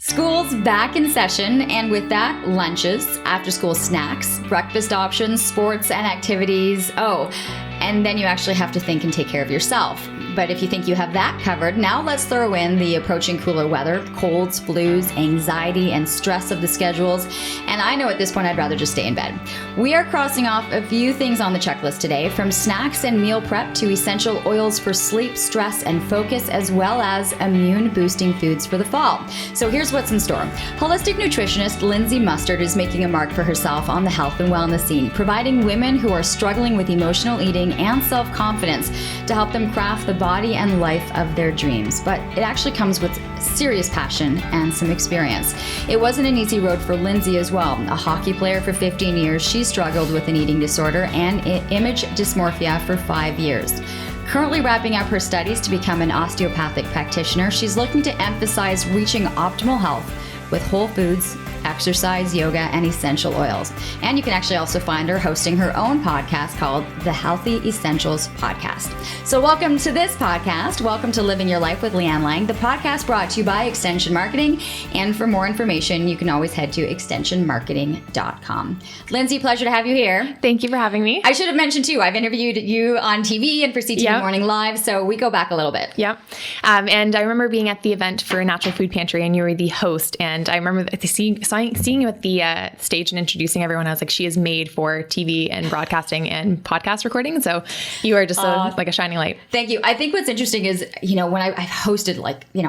School's back in session, and with that, lunches, after-school snacks, breakfast options, sports and activities. Oh, and then you actually have to think and take care of yourself. But if you think you have that covered, now let's throw in the approaching cooler weather, colds, flus, anxiety, and stress of the schedules. And I know at this point I'd rather just stay in bed. We are crossing off a few things on the checklist today, from snacks and meal prep to essential oils for sleep, stress, and focus, as well as immune-boosting foods for the fall. So here's what's in store. Holistic nutritionist Lindsay Mustard is making a mark for herself on the health and wellness scene, providing women who are struggling with emotional eating and self-confidence to help them craft the body and life of their dreams. But it actually comes with serious passion and some experience. It wasn't an easy road for Lindsay as well. A hockey player for 15 years, she struggled with an eating disorder and image dysmorphia for 5 years. Currently wrapping up her studies to become an osteopathic practitioner, she's looking to emphasize reaching optimal health with whole foods, exercise, yoga, and essential oils. And you can actually also find her hosting her own podcast called the Healthy Essentials Podcast. So welcome to this podcast. Welcome to Living Your Life with Lianne Laing, the podcast brought to you by Extension Marketing. And for more information, you can always head to extensionmarketing.com. Lindsay, pleasure to have you here. Thank you for having me. I should have mentioned too, I've interviewed you on TV and for CTV Morning Live, so we go back a little bit. Yep. And I remember being at the event for Natural Food Pantry, and you were the host. And I remember seeing you at the stage and introducing everyone. I was like, she is made for TV and broadcasting and podcast recording. So you are just like a shining light. Thank you. I think what's interesting is, when I've hosted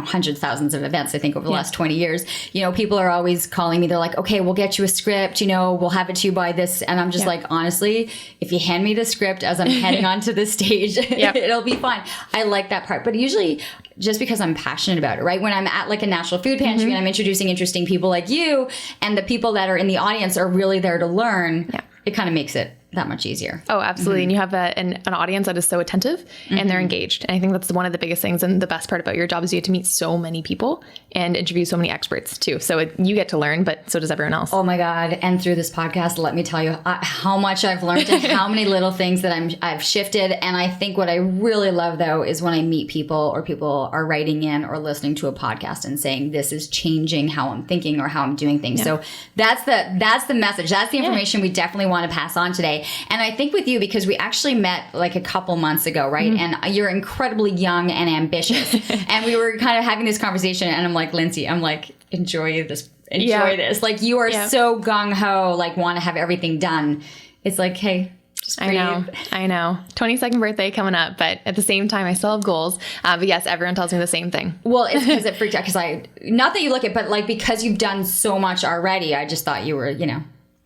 hundreds, thousands of events, I think over the last 20 years, people are always calling me. They're like, okay, we'll get you a script, we'll have it to you by this. And I'm just like, honestly, if you hand me the script as I'm heading onto the stage, it'll be fine. I like that part. But usually just because I'm passionate about it, right? When I'm at like a Natural Food Pantry and I'm introducing interesting people like you, and the people that are in the audience are really there to learn, it kind of makes it that much easier. Oh, absolutely. And you have an audience that is so attentive and they're engaged. And I think that's one of the biggest things. And the best part about your job is you get to meet so many people and interview so many experts too. So you get to learn, but so does everyone else. Oh my God. And through this podcast, let me tell you how much I've learned and how many little things that I've shifted. And I think what I really love though, is when I meet people or people are writing in or listening to a podcast and saying, this is changing how I'm thinking or how I'm doing things. So that's the message. That's the information we definitely want to pass on today. And I think with you, because we actually met like a couple months ago, right? And you're incredibly young and ambitious. And we were kind of having this conversation and I'm like, Lindsay, enjoy this. This. Like you are so gung-ho, like want to have everything done. It's like, hey, just breathe. I know. 22nd birthday coming up, but at the same time, I still have goals. But yes, everyone tells me the same thing. Well, it's because it freaked out not that you look it, but like because you've done so much already, I just thought you were,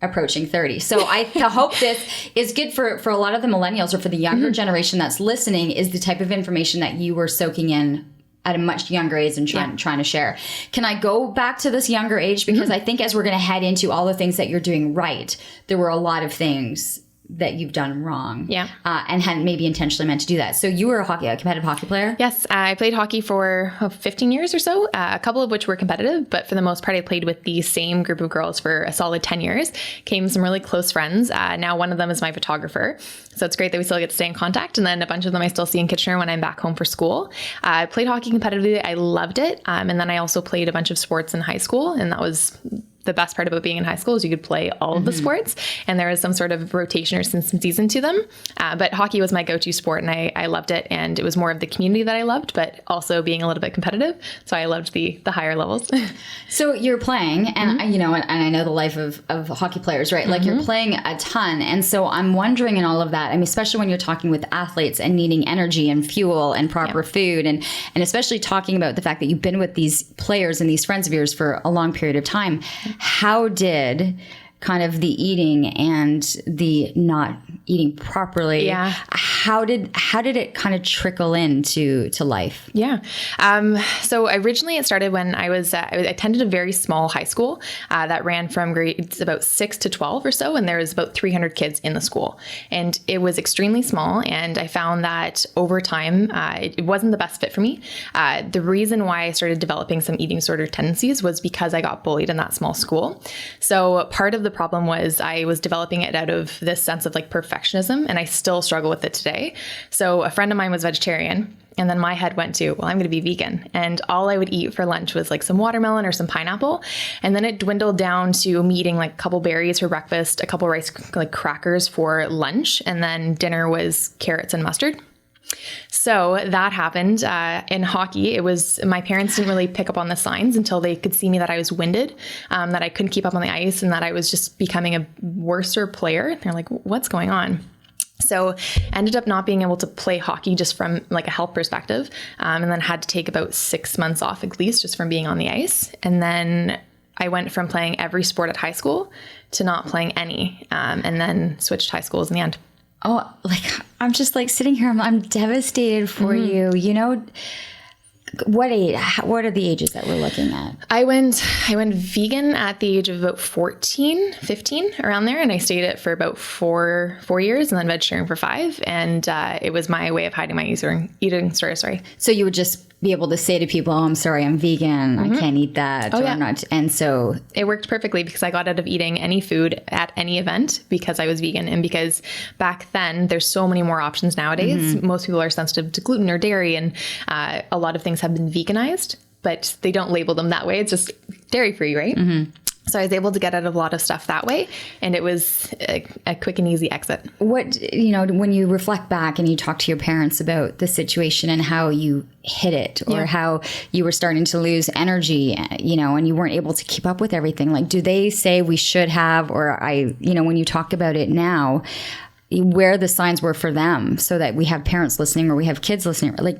approaching 30. So I hope this is good for a lot of the millennials or for the younger generation that's listening, is the type of information that you were soaking in at a much younger age and trying to share. Can I go back to this younger age? Because I think as we're going to head into all the things that you're doing right, there were a lot of things that you've done wrong and hadn't maybe intentionally meant to do that. So you were a competitive hockey player? Yes, I played hockey for 15 years or so, a couple of which were competitive, but for the most part, I played with the same group of girls for a solid 10 years, became some really close friends. Now one of them is my photographer. So it's great that we still get to stay in contact. And then a bunch of them I still see in Kitchener when I'm back home for school. I played hockey competitively. I loved it. And then I also played a bunch of sports in high school, and that was the best part about being in high school is you could play all of the sports and there was some sort of rotation or some season to them. But hockey was my go-to sport and I loved it. And it was more of the community that I loved, but also being a little bit competitive. So I loved the higher levels. So you're playing and and I know the life of hockey players, right? Like you're playing a ton. And so I'm wondering in all of that, especially when you're talking with athletes and needing energy and fuel and proper food and especially talking about the fact that you've been with these players and these friends of yours for a long period of time. How did kind of the eating and the not eating properly, how did it kind of trickle into life? So originally it started when I attended a very small high school that ran from grades about 6 to 12 or so, and there was about 300 kids in the school, and it was extremely small. And I found that over time it wasn't the best fit for me. The reason why I started developing some eating disorder tendencies was because I got bullied in that small school. So part of the problem was I was developing it out of this sense of like perfectionism, and I still struggle with it today. So a friend of mine was vegetarian. And then my head went to, well, I'm going to be vegan. And all I would eat for lunch was like some watermelon or some pineapple. And then it dwindled down to me eating like a couple berries for breakfast, a couple rice like crackers for lunch. And then dinner was carrots and mustard. So that happened in hockey. It was, my parents didn't really pick up on the signs until they could see me that I was winded, that I couldn't keep up on the ice, and that I was just becoming a worser player. They're like, what's going on? So ended up not being able to play hockey just from like a health perspective, and then had to take about 6 months off at least just from being on the ice. And then I went from playing every sport at high school to not playing any, and then switched high schools in the end. Oh, like I'm just like sitting here. I'm devastated for you. You know, what age? What are the ages that we're looking at? I went vegan at the age of about 14, 15, around there. And I stayed it for about four years, and then vegetarian for 5. And it was my way of hiding my eating disorder. Sorry. So you would just be able to say to people, oh, I'm sorry, I'm vegan. I can't eat that. I'm not. And so it worked perfectly because I got out of eating any food at any event because I was vegan. And because back then there's so many more options nowadays. Most people are sensitive to gluten or dairy, and a lot of things have been veganized, but they don't label them that way. It's just dairy free, right? So I was able to get out of a lot of stuff that way, and it was a quick and easy exit. What, you know, when you reflect back and you talk to your parents about the situation and how you hit it, or how you were starting to lose energy, you know, and you weren't able to keep up with everything, like, do they say we should have, or when you talk about it now, where the signs were for them, so that we have parents listening or we have kids listening, like,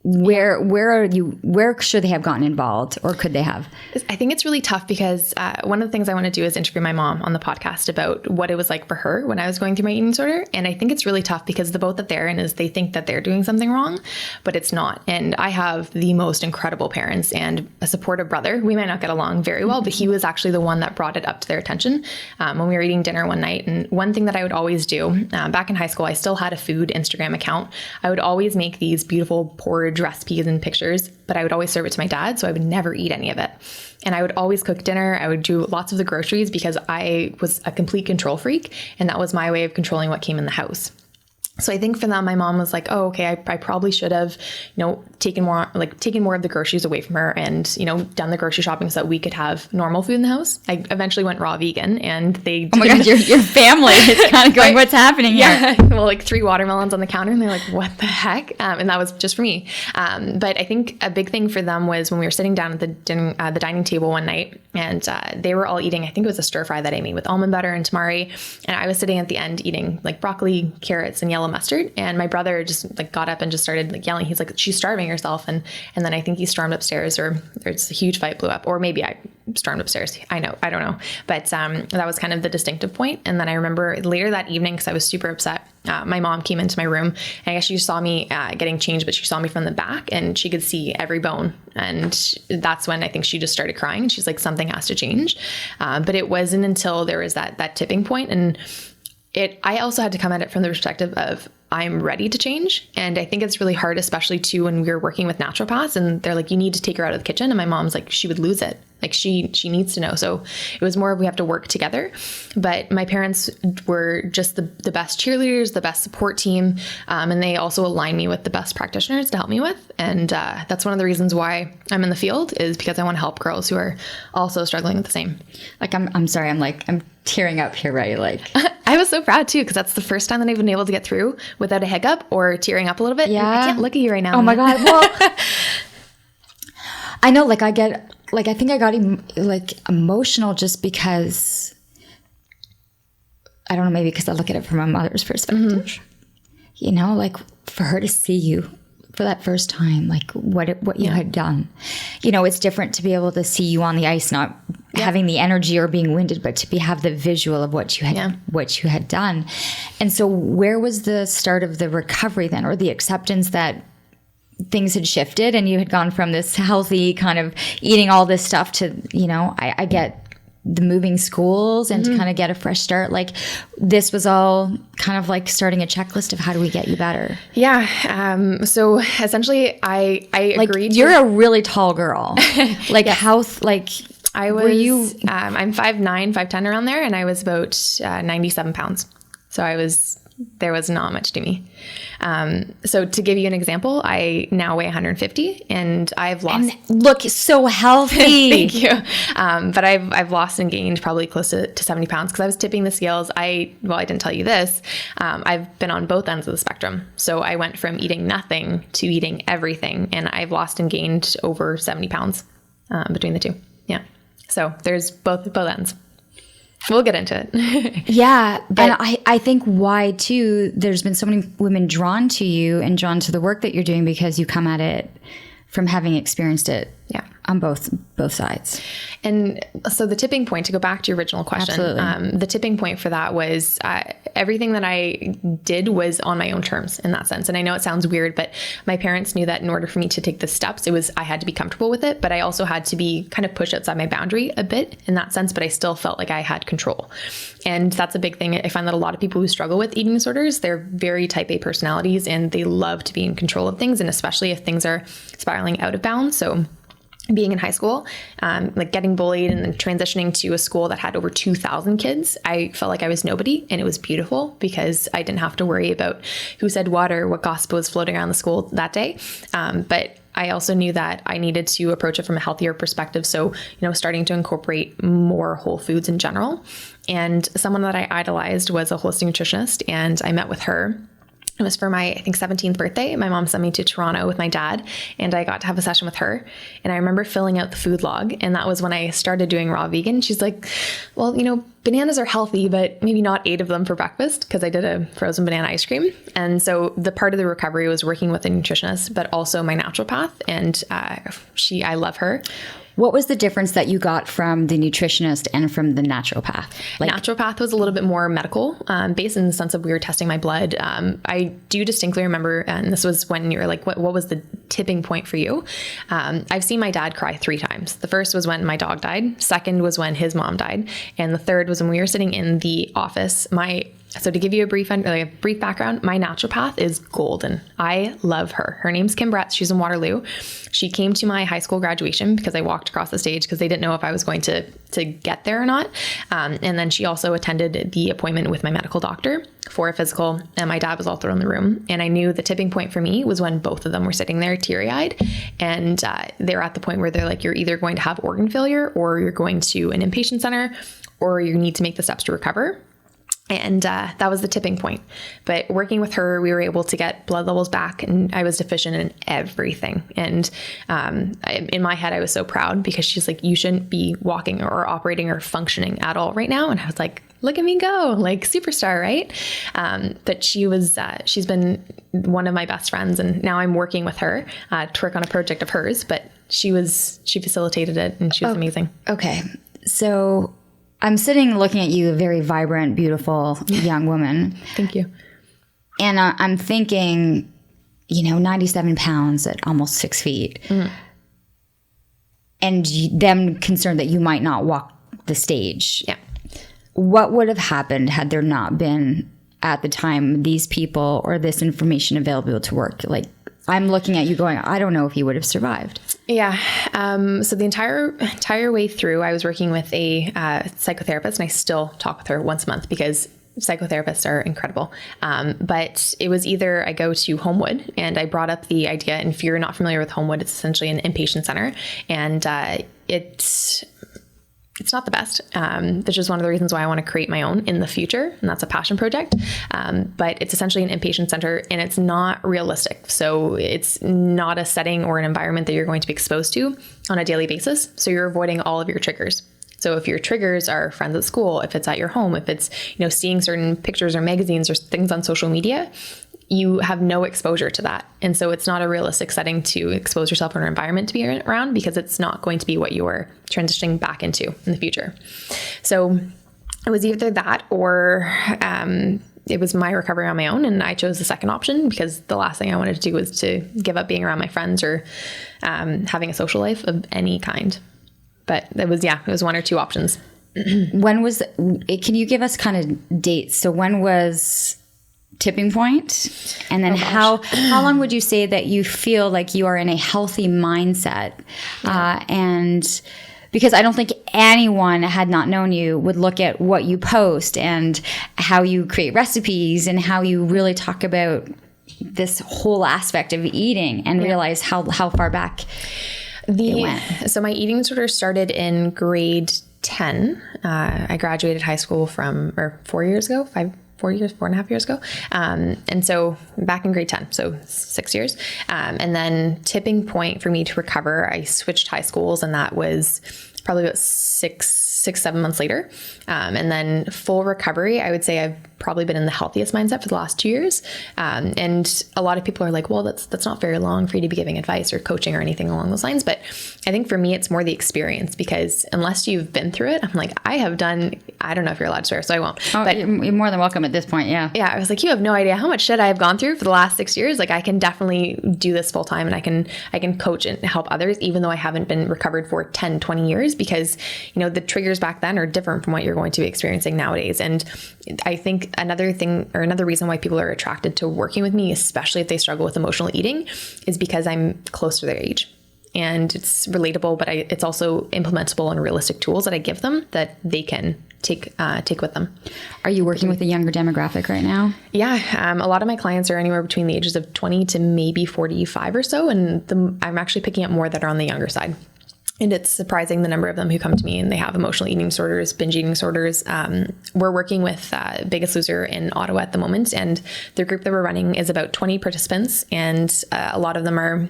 where should they have gotten involved, or could they have? I think it's really tough because one of the things I want to do is interview my mom on the podcast about what it was like for her when I was going through my eating disorder. And I think it's really tough because the boat that they're in is they think that they're doing something wrong, but it's not. And I have the most incredible parents and a supportive brother. We might not get along very well, but he was actually the one that brought it up to their attention when we were eating dinner one night. And one thing that I would always do back in high school, I still had a food Instagram account. I would always make these beautiful porridge recipes and pictures, but I would always serve it to my dad, so I would never eat any of it. And I would always cook dinner. I would do lots of the groceries because I was a complete control freak, and that was my way of controlling what came in the house. So I think for them, my mom was like, oh, okay, I probably should have, taken more of the groceries away from her and, done the grocery shopping so that we could have normal food in the house. I eventually went raw vegan, and they... Oh my God, your family is kind of going, what's happening here? Yeah. Well, like 3 watermelons on the counter, and they're like, what the heck? And that was just for me. But I think a big thing for them was when we were sitting down at the dining table one night, and they were all eating, I think it was a stir fry that I made with almond butter and tamari. And I was sitting at the end eating like broccoli, carrots, and yellow mustard. And my brother just like got up and just started like yelling. He's like, she's starving herself. And then I think he stormed upstairs, or there's a huge fight blew up, or maybe I stormed upstairs. I don't know. But that was kind of the distinctive point. And then I remember later that evening, because I was super upset, my mom came into my room, and I guess she saw me getting changed, but she saw me from the back and she could see every bone. And that's when I think she just started crying, and she's like, something has to change. But it wasn't until there was that tipping point, and I also had to come at it from the perspective of I'm ready to change. And I think it's really hard, especially too, when we were working with naturopaths and they're like, you need to take her out of the kitchen. And my mom's like, she would lose it. Like she needs to know. So it was more of, we have to work together. But my parents were just the best cheerleaders, the best support team. And they also aligned me with the best practitioners to help me with. And that's one of the reasons why I'm in the field, is because I want to help girls who are also struggling with the same. Like, I'm sorry. I'm tearing up here, right? Like, I was so proud too, because that's the first time that I've been able to get through without a hiccup or tearing up a little bit. Yeah. I can't look at you right now. Oh my God. Well, I know, like I think I got emotional just because, I don't know, maybe because I look at it from my mother's perspective, like for her to see you for that first time, like what you had done, it's different to be able to see you on the ice, not having the energy or being winded, but to have the visual of what you had done. And so where was the start of the recovery then, or the acceptance that things had shifted and you had gone from this healthy kind of eating all this stuff to, I get the moving schools and to kind of get a fresh start. Like, this was all kind of like starting a checklist of how do we get you better? Yeah. So essentially I agreed. You're a really tall girl. Like yes. I was, I'm 5'9", 5'10" around there. And I was about 97 pounds. So I was there was not much to me. So to give you an example, I now weigh 150 and I've lost. And look so healthy. Thank you. But I've lost and gained probably close to 70 pounds because I was tipping the scales. I didn't tell you this. I've been on both ends of the spectrum. So I went from eating nothing to eating everything, and I've lost and gained over 70 pounds between the two. Yeah. So there's both ends. We'll get into it. Yeah. And I think why too, there's been so many women drawn to you and drawn to the work that you're doing because you come at it from having experienced it. Yeah. On both sides. And so the tipping point, to go back to your original question, the tipping point for that was everything that I did was on my own terms in that sense. And I know it sounds weird, but my parents knew that in order for me to take the steps, I had to be comfortable with it, but I also had to be kind of pushed outside my boundary a bit in that sense, but I still felt like I had control. And that's a big thing. I find that a lot of people who struggle with eating disorders, they're very type A personalities and they love to be in control of things. And especially if things are spiraling out of bounds. So being in high school, like getting bullied and then transitioning to a school that had over 2,000 kids, I felt like I was nobody, and it was beautiful because I didn't have to worry about who said what or what gossip was floating around the school that day. But I also knew that I needed to approach it from a healthier perspective. So, starting to incorporate more whole foods in general. And someone that I idolized was a holistic nutritionist, and I met with her. It was for my, I think, 17th birthday. My mom sent me to Toronto with my dad, and I got to have a session with her. And I remember filling out the food log, and that was when I started doing raw vegan. She's like, well, bananas are healthy, but maybe not 8 of them for breakfast, because I did a frozen banana ice cream. And so the part of the recovery was working with a nutritionist, but also my naturopath. And I love her. What was the difference that you got from the nutritionist and from the naturopath? Naturopath was a little bit more medical based in the sense of we were testing my blood. I do distinctly remember, and this was when you were like, what was the tipping point for you? I've seen my dad cry 3 times. The first was when my dog died. Second was when his mom died. And the third was when we were sitting in the office. So to give you a brief background, my naturopath is golden. I love her. Her name's Kim Bretz. She's in Waterloo. She came to my high school graduation because I walked across the stage because they didn't know if I was going to get there or not. And then she also attended the appointment with my medical doctor for a physical, and my dad was also in the room. And I knew the tipping point for me was when both of them were sitting there teary-eyed, and they're at the point where they're like, you're either going to have organ failure or you're going to an inpatient center or you need to make the steps to recover. And that was the tipping point. But working with her, we were able to get blood levels back, and I was deficient in everything. And in my head, I was so proud because she's like, you shouldn't be walking or operating or functioning at all right now. And I was like, look at me go, like superstar, right? But she's been one of my best friends, and now I'm working with her to work on a project of hers. But she facilitated it, and she was amazing. Okay, so I'm sitting looking at you, a very vibrant, beautiful young woman. Thank you. And I'm thinking, 97 pounds at almost 6 feet. Mm. And them concerned that you might not walk the stage. Yeah. What would have happened had there not been, at the time, these people or this information available to work? Like, I'm looking at you going, I don't know if you would have survived. Yeah. So the entire way through, I was working with a psychotherapist, and I still talk with her once a month because psychotherapists are incredible. But it was either I go to Homewood, and I brought up the idea, and if you're not familiar with Homewood, it's essentially an inpatient center, and it's not the best. That's just one of the reasons why I want to create my own in the future. And that's a passion project. But it's essentially an inpatient center, and it's not realistic. So it's not a setting or an environment that you're going to be exposed to on a daily basis. So you're avoiding all of your triggers. So if your triggers are friends at school, if it's at your home, if it's, seeing certain pictures or magazines or things on social media, you have no exposure to that. And so it's not a realistic setting to expose yourself in an environment to be around, because it's not going to be what you're transitioning back into in the future. So it was either that or it was my recovery on my own. And I chose the second option because the last thing I wanted to do was to give up being around my friends or having a social life of any kind. But it was one or two options. Can you give us kind of dates? So when was tipping point? And then how long would you say that you feel like you are in a healthy mindset? And because I don't think anyone had not known you would look at what you post and how you create recipes and how you really talk about this whole aspect of eating and realize how far back it went. So my eating disorder started in grade 10. I graduated high school 4 and a half years ago. And so back in grade 10, so 6 years. And then tipping point for me to recover, I switched high schools, and that was probably about 7 months later. And then full recovery, I would say I've probably been in the healthiest mindset for the last 2 years. And a lot of people are like, well, that's not very long for you to be giving advice or coaching or anything along those lines. But I think for me, it's more the experience, because unless you've been through it, I'm like, I don't know if you're allowed to swear, so I won't. Oh, but you're more than welcome at this point. Yeah. Yeah. I was like, you have no idea how much shit I have gone through for the last 6 years. Like, I can definitely do this full time, and I can coach and help others, even though I haven't been recovered for 10, 20 years, because, the triggers back then are different from what you're going to be experiencing nowadays. And I think another reason why people are attracted to working with me, especially if they struggle with emotional eating, is because I'm close to their age. And it's relatable, but it's also implementable and realistic tools that I give them that they can take with them. Are you working with a younger demographic right now? Yeah. A lot of my clients are anywhere between the ages of 20 to maybe 45 or so. And I'm actually picking up more that are on the younger side. And it's surprising the number of them who come to me and they have emotional eating disorders, binge eating disorders. We're working with Biggest Loser in Ottawa at the moment, and the group that we're running is about 20 participants, and a lot of them are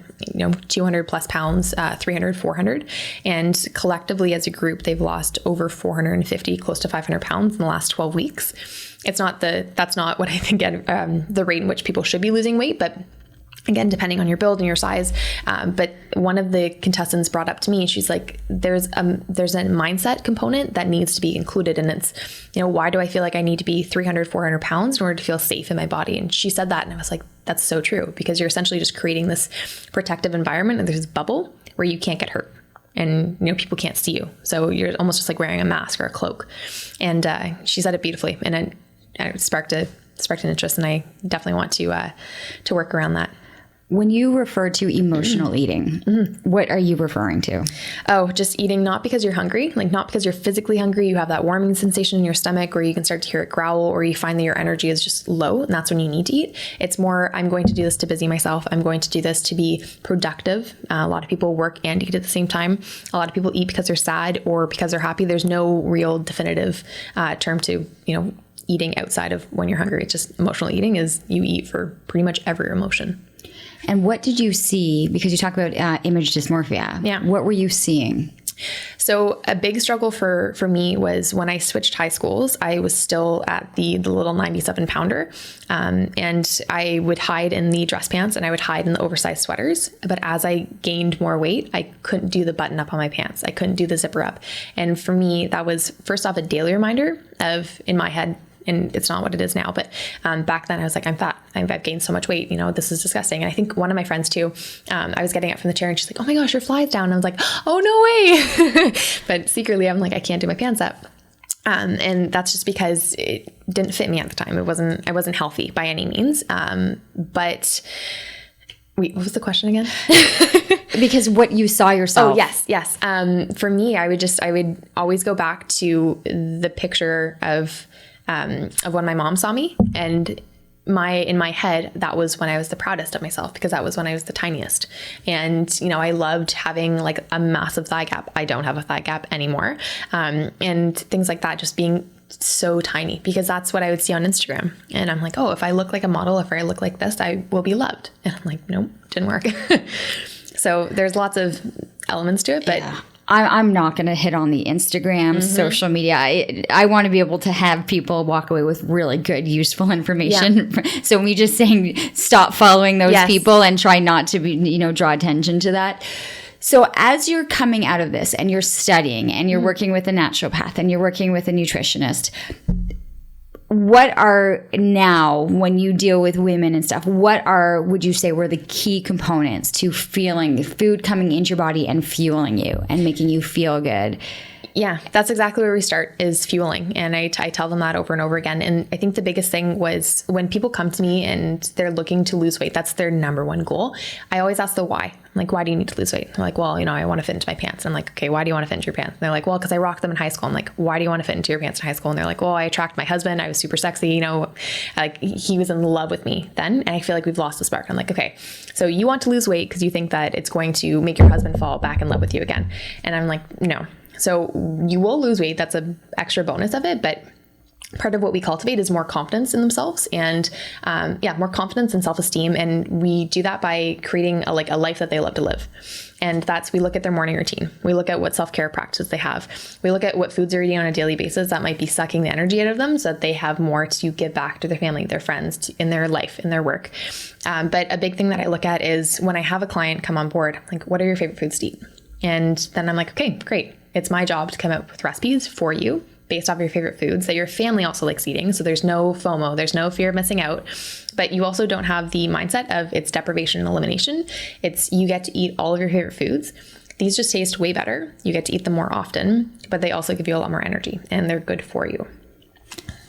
200 plus pounds, 300, 400, and collectively as a group they've lost over 450, close to 500 pounds in the last 12 weeks. That's not what I think the rate in which people should be losing weight, but again, depending on your build and your size. But one of the contestants brought up to me, she's like, there's a mindset component that needs to be included. And it's, why do I feel like I need to be 300, 400 pounds in order to feel safe in my body? And she said that. And I was like, that's so true, because you're essentially just creating this protective environment, and there's this bubble where you can't get hurt. And, people can't see you. So you're almost just like wearing a mask or a cloak. And she said it beautifully. And it sparked an interest. And I definitely want to work around that. When you refer to emotional eating, what are you referring to? Oh, just eating not because you're hungry, like not because you're physically hungry, you have that warming sensation in your stomach, or you can start to hear it growl, or you find that your energy is just low, and that's when you need to eat. It's more, I'm going to do this to busy myself. I'm going to do this to be productive. A lot of people work and eat at the same time. A lot of people eat because they're sad or because they're happy. There's no real definitive term to, eating outside of when you're hungry. It's just emotional eating is you eat for pretty much every emotion. And what did you see? Because you talk about image dysmorphia. Yeah. What were you seeing? So a big struggle for me was when I switched high schools, I was still at the little 97 pounder. And I would hide in the dress pants and I would hide in the oversized sweaters. But as I gained more weight, I couldn't do the button up on my pants. I couldn't do the zipper up. And for me, that was first off a daily reminder of, in my head, and it's not what it is now, but back then I was like, I'm fat. I've gained so much weight. This is disgusting. And I think one of my friends too, I was getting up from the chair and she's like, oh my gosh, your fly's down. And I was like, oh, no way. But secretly I'm like, I can't do my pants up. And that's just because it didn't fit me at the time. I wasn't healthy by any means. But wait, what was the question again? Because what you saw yourself. Oh, yes. For me, I would always go back to the picture of when my mom saw me, and in my head, that was when I was the proudest of myself, because that was when I was the tiniest. And, I loved having like a massive thigh gap. I don't have a thigh gap anymore. And things like that, just being so tiny, because that's what I would see on Instagram. And I'm like, oh, if I look like a model, if I look like this, I will be loved. And I'm like, nope, didn't work. So there's lots of elements to it, but yeah. I'm not going to hit on the Instagram, social media. I want to be able to have people walk away with really good, useful information. Yeah. So me just saying, stop following those people and try not to be, draw attention to that. So as you're coming out of this and you're studying and you're working with a naturopath and you're working with a nutritionist, what are now, when you deal with women and stuff, would you say were the key components to feeling food coming into your body and fueling you and making you feel good? Yeah, that's exactly where we start, is fueling. And I tell them that over and over again. And I think the biggest thing was when people come to me and they're looking to lose weight, that's their number one goal. I always ask the why. I'm like, why do you need to lose weight? They're like, well, I want to fit into my pants. I'm like, okay, why do you want to fit into your pants? And they're like, well, because I rocked them in high school. I'm like, why do you want to fit into your pants in high school? And they're like, well, I attracted my husband. I was super sexy. Like he was in love with me then. And I feel like we've lost the spark. I'm like, okay, so you want to lose weight because you think that it's going to make your husband fall back in love with you again. And I'm like, no. So you will lose weight. That's an extra bonus of it. But part of what we cultivate is more confidence in themselves and more confidence and self-esteem. And we do that by creating a life that they love to live. And we look at their morning routine. We look at what self-care practices they have. We look at what foods they're eating on a daily basis that might be sucking the energy out of them so that they have more to give back to their family, their friends, in their life, in their work. But a big thing that I look at is when I have a client come on board, like, what are your favorite foods to eat? And then I'm like, okay, great. It's my job to come up with recipes for you based off your favorite foods that your family also likes eating. So there's no FOMO, there's no fear of missing out, but you also don't have the mindset of it's deprivation and elimination. It's you get to eat all of your favorite foods. These just taste way better. You get to eat them more often, but they also give you a lot more energy and they're good for you.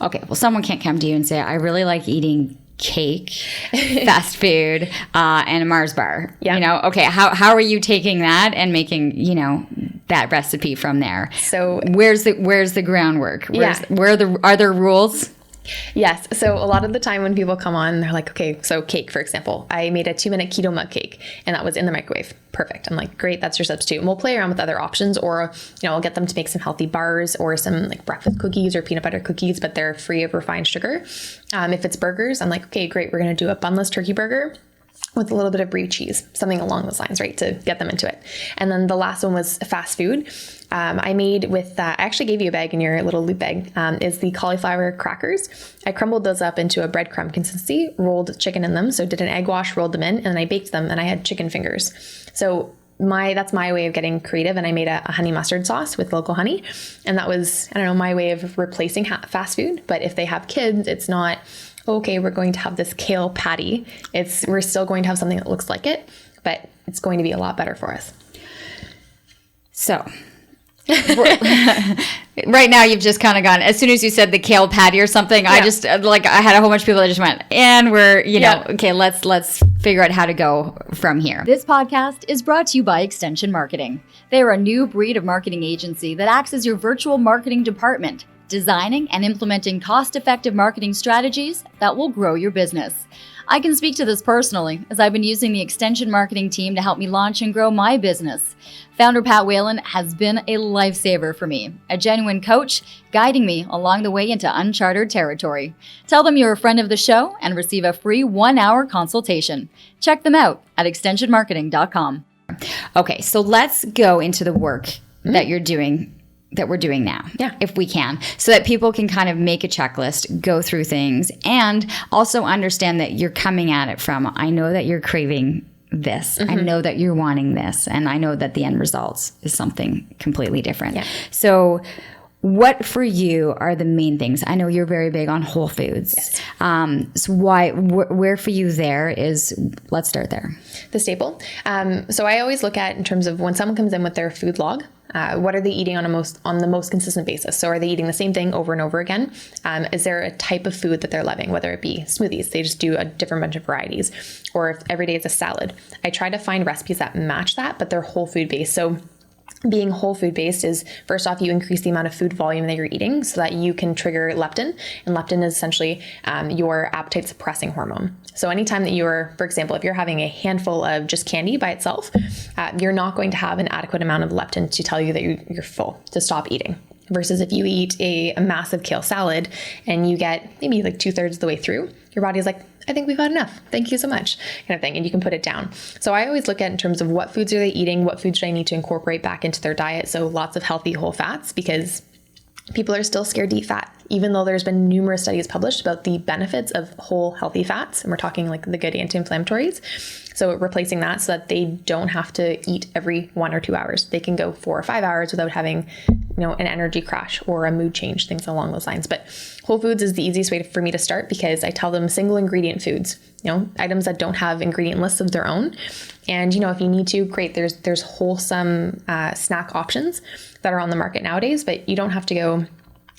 Okay, well, someone can't come to you and say, I really like eating cake, fast food, and a Mars bar. Yeah. Okay, how are you taking that and making, that recipe from there? So where's the groundwork? Are there rules? Yes. So a lot of the time when people come on, they're like, okay, so cake, for example, I made a 2-minute keto mug cake and that was in the microwave. Perfect. I'm like, great, that's your substitute. And we'll play around with other options, or, I'll get them to make some healthy bars or some like breakfast cookies or peanut butter cookies, but they're free of refined sugar. If it's burgers, I'm like, okay, great. We're going to do a bunless turkey burger with a little bit of brie cheese, something along those lines, right, to get them into it. And then the last one was fast food. I made with, I actually gave you a bag in your little loop bag, is the cauliflower crackers. I crumbled those up into a breadcrumb consistency, rolled chicken in them. So did an egg wash, rolled them in, and then I baked them, and I had chicken fingers. So that's my way of getting creative. And I made a honey mustard sauce with local honey. And that was, my way of replacing fast food. But if they have kids, it's not, okay, we're going to have this kale patty. We're still going to have something that looks like it, but it's going to be a lot better for us. So right now you've just kind of gone, as soon as you said the kale patty or something, yeah. I had a whole bunch of people that just went, and we're, okay, let's figure out how to go from here. This podcast is brought to you by Extension Marketing. They're a new breed of marketing agency that acts as your virtual marketing department, designing and implementing cost-effective marketing strategies that will grow your business. I can speak to this personally, as I've been using the Extension Marketing team to help me launch and grow my business. Founder Pat Whalen has been a lifesaver for me, a genuine coach guiding me along the way into uncharted territory. Tell them you're a friend of the show and receive a free 1-hour consultation. Check them out at extensionmarketing.com. Okay, so let's go into the work that you're doing, that we're doing now, if we can, so that people can kind of make a checklist, go through things, and also understand that you're coming at it from, I know that you're craving this, I know that you're wanting this, and I know that the end results is something completely different. Yeah. So what for you are the main things? I know you're very big on whole foods. Yes. So where for you there is, let's start there. The staple. So I always look at, in terms of when someone comes in with their food log, what are they eating on the most consistent basis? So are they eating the same thing over and over again? Is there a type of food that they're loving, whether it be smoothies, they just do a different bunch of varieties, or if every day it's a salad? I try to find recipes that match that, but they're whole food based. So being whole food based is, first off, you increase the amount of food volume that you're eating so that you can trigger leptin. And leptin is essentially your appetite suppressing hormone. So anytime that for example, if you're having a handful of just candy by itself, you're not going to have an adequate amount of leptin to tell you that you're full, to stop eating. Versus if you eat a massive kale salad and you get maybe like 2/3 of the way through, your body's like, I think we've had enough. Thank you so much, kind of thing. And you can put it down. So I always look at in terms of what foods are they eating, what foods do I need to incorporate back into their diet. So lots of healthy whole fats, because people are still scared to eat fat, even though there's been numerous studies published about the benefits of whole healthy fats. And we're talking like the good anti-inflammatories. So replacing that so that they don't have to eat every 1 or 2 hours. They can go 4 or 5 hours without having, an energy crash or a mood change, things along those lines. But whole foods is the easiest way for me to start because I tell them single ingredient foods, items that don't have ingredient lists of their own. And, if you need to, great. There's wholesome snack options that are on the market nowadays, but you don't have to go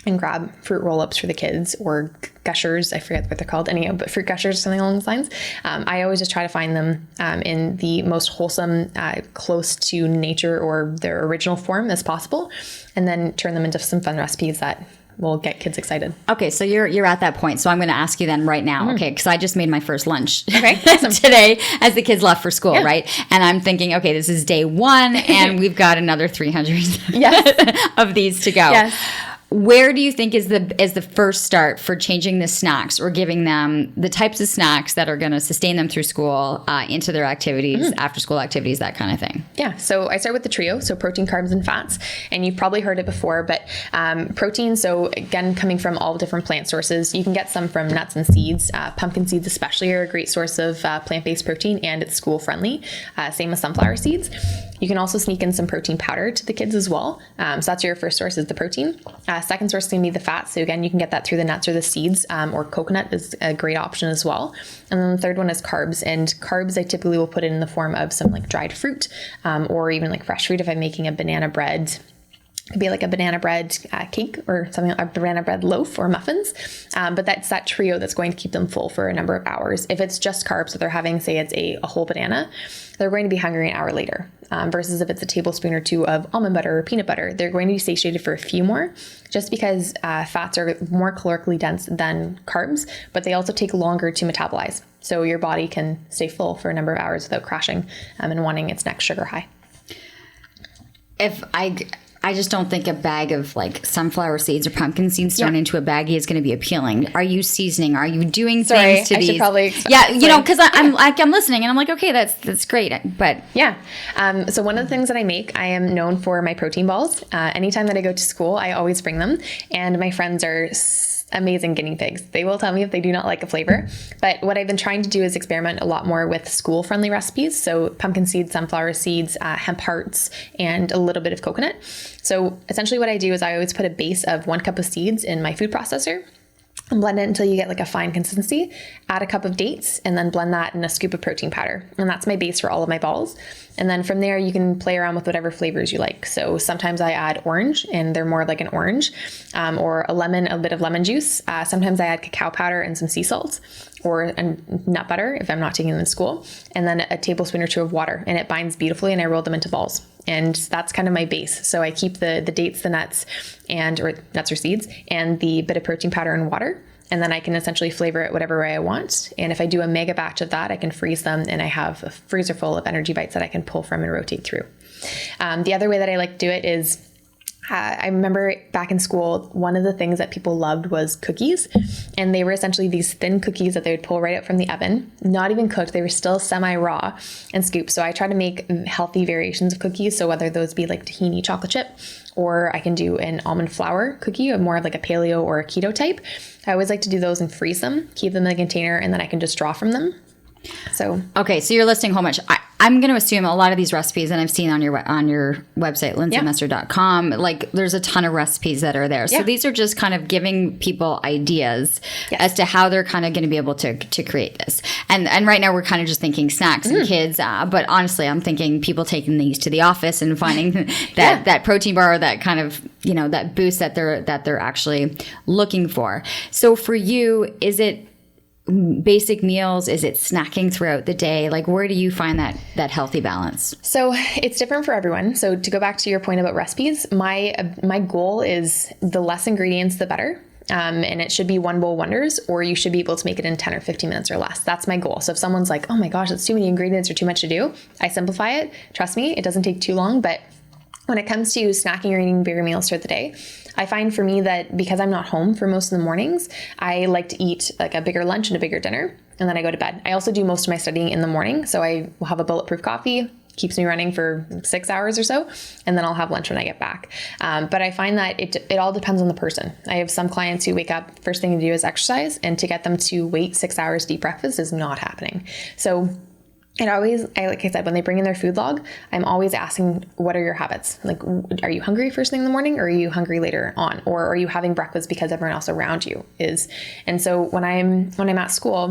and grab fruit roll-ups for the kids or gushers. I forget what they're called anyhow, but fruit gushers, something along those lines. I always just try to find them in the most wholesome, close to nature or their original form as possible, and then turn them into some fun recipes that will get kids excited. Okay, so you're at that point. So I'm going to ask you then right now, okay, because I just made my first lunch awesome. today as the kids left for school, right? And I'm thinking, okay, this is day 1, and we've got another 300 of these to go. Yes. Where do you think is the first start for changing the snacks or giving them the types of snacks that are going to sustain them through school, into their activities, after school activities, that kind of thing? Yeah. So I start with the trio. So protein, carbs, and fats. And you've probably heard it before, but protein, so again, coming from all different plant sources, you can get some from nuts and seeds. Pumpkin seeds especially are a great source of plant-based protein, and it's school friendly. Same as sunflower seeds. You can also sneak in some protein powder to the kids as well. So that's your first source is the protein. Second source is going to be the fat. So again, you can get that through the nuts or the seeds, or coconut is a great option as well. And then the third one is carbs. And carbs, I typically will put it in the form of some like dried fruit, or even like fresh fruit if I'm making a banana bread. It'd be like a banana bread cake or something, a banana bread loaf or muffins. But that's that trio that's going to keep them full for a number of hours. If it's just carbs that they're having, say it's a whole banana, they're going to be hungry an hour later. Versus if it's a tablespoon or 2 of almond butter or peanut butter, they're going to be satiated for a few more, just because fats are more calorically dense than carbs, but they also take longer to metabolize. So your body can stay full for a number of hours without crashing and wanting its next sugar high. If I just don't think a bag of like sunflower seeds or pumpkin seeds thrown into a baggie is going to be appealing. Are you seasoning? Are you doing things to these? Should probably because I'm listening and I'm like, okay, that's great. But so one of the things that I make, I am known for my protein balls. Anytime that I go to school, I always bring them, and my friends are amazing guinea pigs. They will tell me if they do not like a flavor. But what I've been trying to do is experiment a lot more with school-friendly recipes. So pumpkin seeds, sunflower seeds, hemp hearts, and a little bit of coconut. So essentially what I do is I always put a base of 1 cup of seeds in my food processor and blend it until you get like a fine consistency. Add a cup of dates and then blend that in a scoop of protein powder. And that's my base for all of my balls. And then from there, you can play around with whatever flavors you like. So sometimes I add orange and they're more like an orange, or a lemon, a bit of lemon juice. Sometimes I add cacao powder and some sea salt, or a nut butter if I'm not taking them in school, and then a tablespoon or 2 of water, and it binds beautifully, and I roll them into balls. And that's kind of my base. So I keep the dates, the nuts, or nuts or seeds, and the bit of protein powder and water. And then I can essentially flavor it whatever way I want. And if I do a mega batch of that, I can freeze them, and I have a freezer full of energy bites that I can pull from and rotate through. The other way that I like to do it is, I remember back in school, one of the things that people loved was cookies. And they were essentially these thin cookies that they would pull right out from the oven, not even cooked. They were still semi-raw and scooped. So I try to make healthy variations of cookies. So whether those be like tahini chocolate chip, or I can do an almond flour cookie, or more of like a paleo or a keto type. I always like to do those and freeze them, keep them in a container, and then I can just draw from them. So you're listing a whole bunch. I'm going to assume a lot of these recipes, and I've seen on your website, lindsaymustard.com, like there's a ton of recipes that are there. So these are just kind of giving people ideas as to how they're kind of going to be able to create this. And right now we're kind of just thinking snacks and kids, but honestly, I'm thinking people taking these to the office and finding that protein bar, or that kind of, that boost that they're actually looking for. So for you, is it basic meals? Is it snacking throughout the day? Like, where do you find that healthy balance? So it's different for everyone. So to go back to your point about recipes, my goal is the less ingredients, the better. And it should be one bowl wonders, or you should be able to make it in 10 or 15 minutes or less. That's my goal. So if someone's like, oh my gosh, that's too many ingredients or too much to do, I simplify it. Trust me, it doesn't take too long. But when it comes to snacking or eating bigger meals throughout the day, I find for me that because I'm not home for most of the mornings, I like to eat like a bigger lunch and a bigger dinner, and then I go to bed. I also do most of my studying in the morning. So I will have a bulletproof coffee, keeps me running for 6 hours or so, and then I'll have lunch when I get back. But I find that it all depends on the person. I have some clients who wake up, first thing to do is exercise, and to get them to wait 6 hours to eat breakfast is not happening. So like I said, when they bring in their food log, I'm always asking, what are your habits? Like, are you hungry first thing in the morning, or are you hungry later on? Or are you having breakfast because everyone else around you is? And so when I'm at school,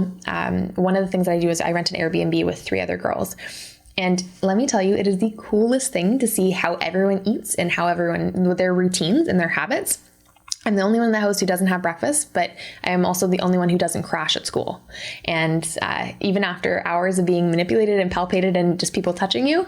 one of the things that I do is I rent an Airbnb with 3 other girls. And let me tell you, it is the coolest thing to see how everyone eats and how everyone, with their routines and their habits. I'm the only one in the house who doesn't have breakfast, but I am also the only one who doesn't crash at school. And even after hours of being manipulated and palpated and just people touching you,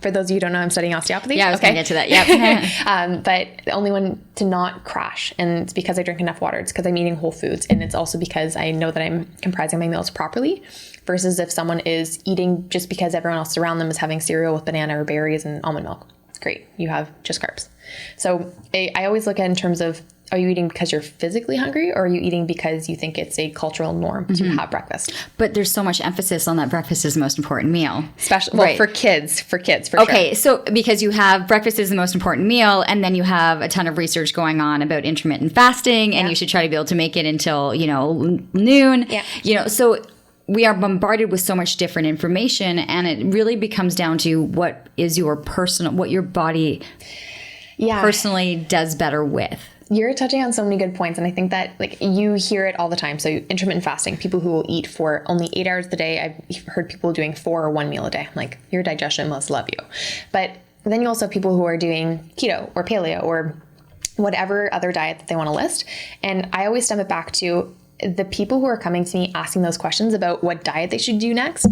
for those of you who don't know, I'm studying osteopathy. Yeah, I was going to get to that. Yep. But the only one to not crash. And it's because I drink enough water. It's because I'm eating whole foods. And it's also because I know that I'm comprising my meals properly, versus if someone is eating just because everyone else around them is having cereal with banana or berries and almond milk. Great. You have just carbs. So I always look at it in terms of, are you eating because you're physically hungry, or are you eating because you think it's a cultural norm to have breakfast? But there's so much emphasis on that breakfast is the most important meal. Especially, well, right. for kids, for sure. Okay, so because you have breakfast is the most important meal, and then you have a ton of research going on about intermittent fasting, and you should try to be able to make it until, noon. Yeah. So we are bombarded with so much different information, and it really becomes down to what your body personally does better with. You're touching on so many good points. And I think that you hear it all the time. So intermittent fasting, people who will eat for only 8 hours a day. I've heard people doing 4 or 1 meal a day. I'm like, your digestion must love you. But then you also have people who are doing keto or paleo or whatever other diet that they want to list. And I always stem it back to the people who are coming to me asking those questions about what diet they should do next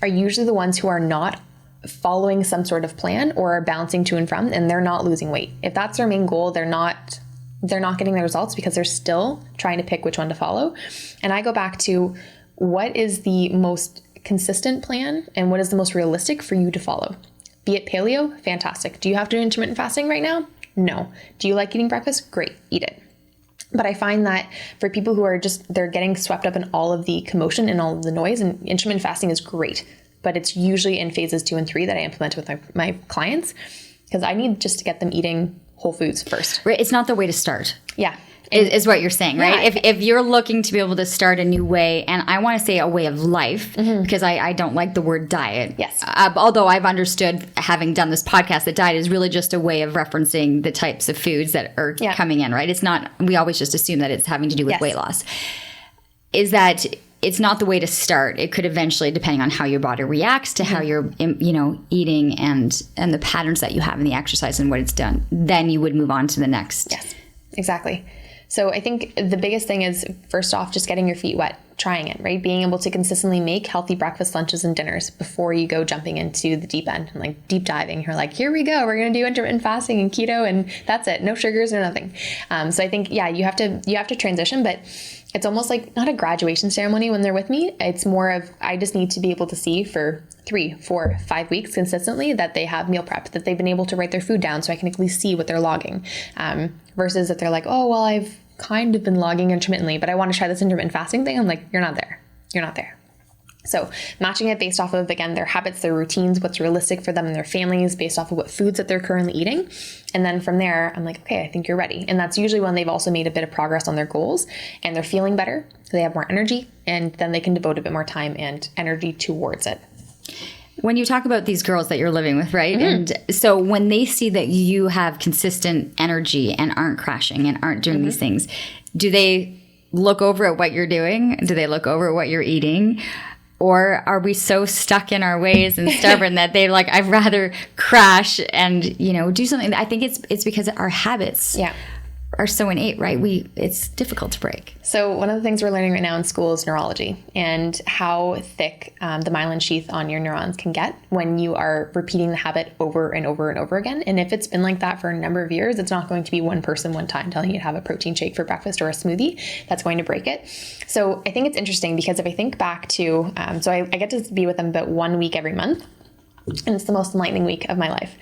are usually the ones who are not following some sort of plan or are bouncing to and from, and they're not losing weight. If that's their main goal, they're not getting the results because they're still trying to pick which one to follow. And I go back to, what is the most consistent plan and what is the most realistic for you to follow? Be it paleo, fantastic. Do you have to do intermittent fasting right now? No. Do you like eating breakfast? Great, eat it. But I find that for people who are they're getting swept up in all of the commotion and all of the noise, and intermittent fasting is great, but it's usually in phases 2 and 3 that I implement with my clients, because I need just to get them eating whole foods first. Right. It's not the way to start. Yeah. Is what you're saying, right? Yeah. If you're looking to be able to start a new way, and I want to say a way of life, because I don't like the word diet. Yes. Although I've understood, having done this podcast, that diet is really just a way of referencing the types of foods that are coming in, right? It's not, we always just assume that it's having to do with weight loss. Is that it's not the way to start. It could eventually, depending on how your body reacts to how you're, eating and the patterns that you have in the exercise and what it's done, then you would move on to the next. Yes, exactly. So I think the biggest thing is, first off, just getting your feet wet, trying it, right? Being able to consistently make healthy breakfast, lunches, and dinners before you go jumping into the deep end and deep diving. You're like, here we go. We're going to do intermittent fasting and keto, and that's it. No sugars or nothing. So I think, you have to transition, but it's almost like not a graduation ceremony when they're with me. It's more of, I just need to be able to see for 3, 4, 5 weeks consistently that they have meal prep, that they've been able to write their food down so I can at least see what they're logging. Versus that they're like, oh, well, I've kind of been logging intermittently, but I want to try this intermittent fasting thing. I'm like, you're not there. You're not there. So matching it based off of, again, their habits, their routines, what's realistic for them and their families, based off of what foods that they're currently eating. And then from there, I'm like, okay, I think you're ready. And that's usually when they've also made a bit of progress on their goals and they're feeling better. So they have more energy, and then they can devote a bit more time and energy towards it. When you talk about these girls that you're living with, right? And so when they see that you have consistent energy and aren't crashing and aren't doing these things, do they look over at what you're doing? Do they look over at what you're eating? Or are we so stuck in our ways and stubborn that they're like, I'd rather crash and, do something? I think it's because our habits are so innate, right? It's difficult to break. So one of the things we're learning right now in school is neurology, and how thick the myelin sheath on your neurons can get when you are repeating the habit over and over and over again. And if it's been like that for a number of years, it's not going to be one person one time telling you to have a protein shake for breakfast or a smoothie that's going to break it. So I think it's interesting, because if I think back to, so I get to be with them about 1 week every month, and it's the most enlightening week of my life.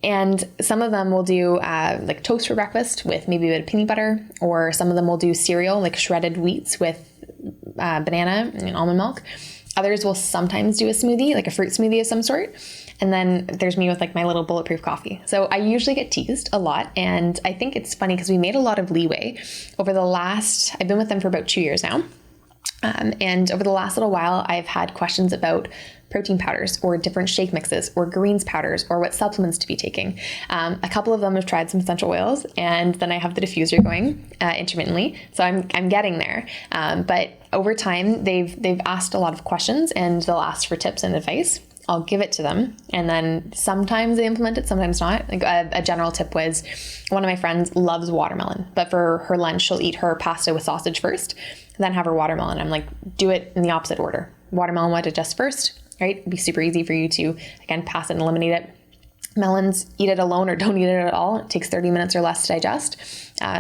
And some of them will do toast for breakfast with maybe a bit of peanut butter, or some of them will do cereal, like shredded wheats with banana and almond milk. Others will sometimes do a smoothie, like a fruit smoothie of some sort. And then there's me with my little bulletproof coffee. So I usually get teased a lot. And I think it's funny because we made a lot of leeway over the last, I've been with them for about 2 years now. And over the last little while, I've had questions about protein powders or different shake mixes or greens powders or what supplements to be taking. A couple of them have tried some essential oils, and then I have the diffuser going intermittently. So I'm getting there. But over time, they've asked a lot of questions, and they'll ask for tips and advice. I'll give it to them, and then sometimes they implement it, sometimes not. Like a general tip was, one of my friends loves watermelon, but for her lunch, she'll eat her pasta with sausage first, then have her watermelon. I'm like, do it in the opposite order. Watermelon, what digest first, right? It'd be super easy for you to, again, pass it and eliminate it. Melons, eat it alone or don't eat it at all. It takes 30 minutes or less to digest.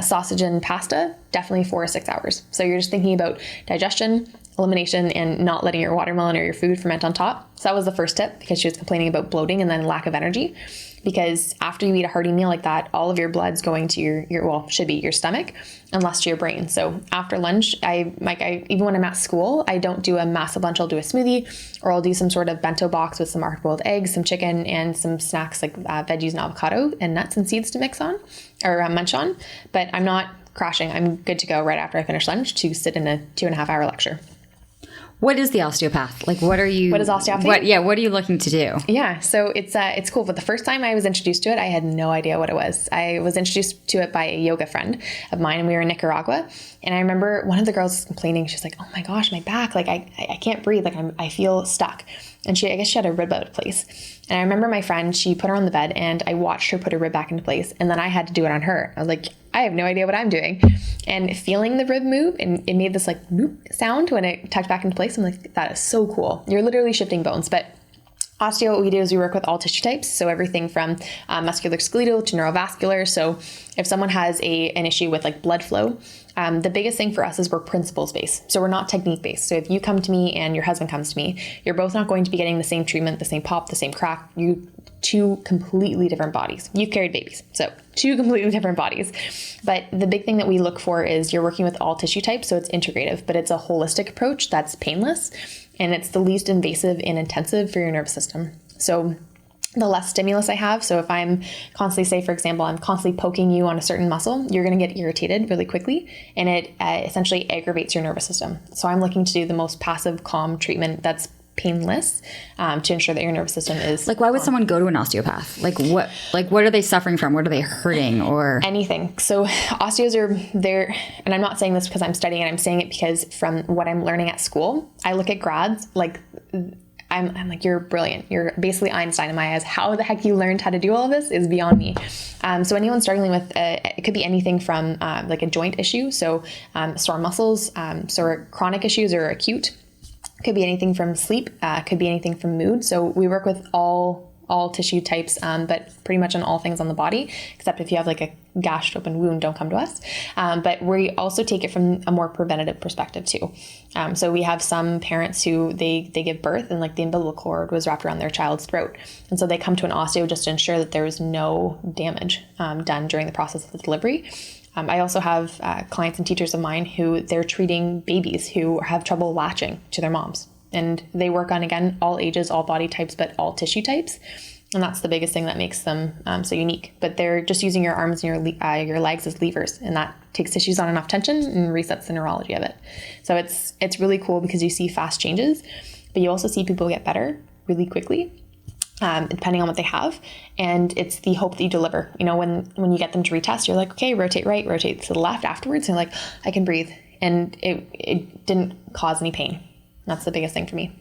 Sausage and pasta, definitely 4 or 6 hours. So you're just thinking about digestion, elimination, and not letting your watermelon or your food ferment on top. So that was the first tip, because she was complaining about bloating and then lack of energy. Because after you eat a hearty meal like that, all of your blood's going to your should be your stomach and less to your brain. So after lunch, I even when I'm at school, I don't do a massive lunch. I'll do a smoothie, or I'll do some sort of bento box with some hard-boiled eggs, some chicken, and some snacks like veggies and avocado and nuts and seeds to mix on or munch on. But I'm not crashing. I'm good to go right after I finish lunch to sit in a 2.5-hour lecture. What is the osteopath? Like, what is osteopathy? What are you looking to do? Yeah, so it's cool. But the first time I was introduced to it, I had no idea what it was. I was introduced to it by a yoga friend of mine, and we were in Nicaragua. And I remember one of the girls complaining. She's like, "Oh my gosh, my back! Like I can't breathe. Like I feel stuck." And I guess she had a rib out of place. And I remember my friend, she put her on the bed, and I watched her put her rib back into place. And then I had to do it on her. I was like, I have no idea what I'm doing. And feeling the rib move, and it made this like whoop sound when it tucked back into place. I'm like, that is so cool. You're literally shifting bones. But osteo, what we do is we work with all tissue types. So everything from musculoskeletal to neurovascular. So if someone has an issue with like blood flow, the biggest thing for us is we're principles based. So we're not technique based. So if you come to me and your husband comes to me, you're both not going to be getting the same treatment, the same pop, the same crack. Two completely different bodies. You've carried babies. So 2 completely different bodies. But the big thing that we look for is you're working with all tissue types. So it's integrative, but it's a holistic approach that's painless, and it's the least invasive and intensive for your nervous system. So the less stimulus I have. So if I'm constantly, say, for example, I'm constantly poking you on a certain muscle, you're going to get irritated really quickly, and it essentially aggravates your nervous system. So I'm looking to do the most passive, calm treatment that's painless to ensure that your nervous system is like, why would someone go to an osteopath? Like what are they suffering from? What are they hurting, or anything? So osteos are there, and I'm not saying this because I'm studying it. I'm saying it because from what I'm learning at school, I look at grads like I'm like, you're brilliant. You're basically Einstein in my eyes. How the heck you learned how to do all of this is beyond me. So anyone struggling with, it could be anything from like a joint issue. So sore muscles, so chronic issues or acute. Could be anything from sleep, could be anything from mood. So we work with all tissue types, but pretty much on all things on the body, except if you have like a gashed open wound, don't come to us. But we also take it from a more preventative perspective too. So we have some parents who they give birth and like the umbilical cord was wrapped around their child's throat. And so they come to an osteo just to ensure that there is no damage done during the process of the delivery. I also have clients and teachers of mine who they're treating babies who have trouble latching to their moms. And they work on, again, all ages, all body types, but all tissue types. And that's the biggest thing that makes them so unique. But they're just using your arms and your legs as levers. And that takes tissues on enough tension and resets the neurology of it. So it's really cool because you see fast changes, but you also see people get better really quickly. Depending on what they have. And it's the hope that you deliver. You know, when you get them to retest, you're like, okay, rotate right, rotate to the left afterwards. And you're like, I can breathe. And it didn't cause any pain. That's the biggest thing for me.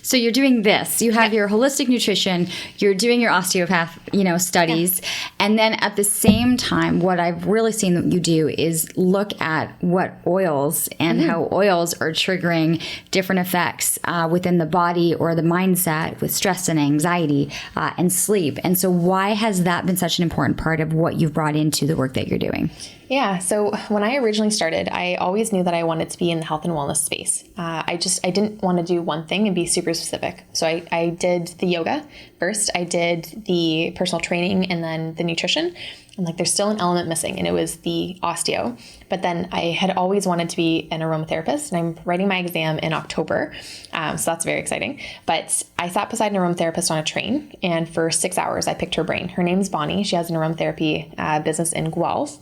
So you're doing this. You have your holistic nutrition. You're doing your osteopath, studies. Yeah. And then at the same time, what I've really seen that you do is look at what oils and how oils are triggering different effects within the body or the mindset with stress and anxiety and sleep. And so why has that been such an important part of what you've brought into the work that you're doing? Yeah. So when I originally started, I always knew that I wanted to be in the health and wellness space. I didn't want to do one thing and be super specific. So I did the yoga first. I did the personal training and then the nutrition. And like, there's still an element missing, and it was the osteo. But then I had always wanted to be an aromatherapist, and I'm writing my exam in October. So that's very exciting. But I sat beside an aromatherapist on a train, and for 6 hours, I picked her brain. Her name's Bonnie. She has an aromatherapy business in Guelph.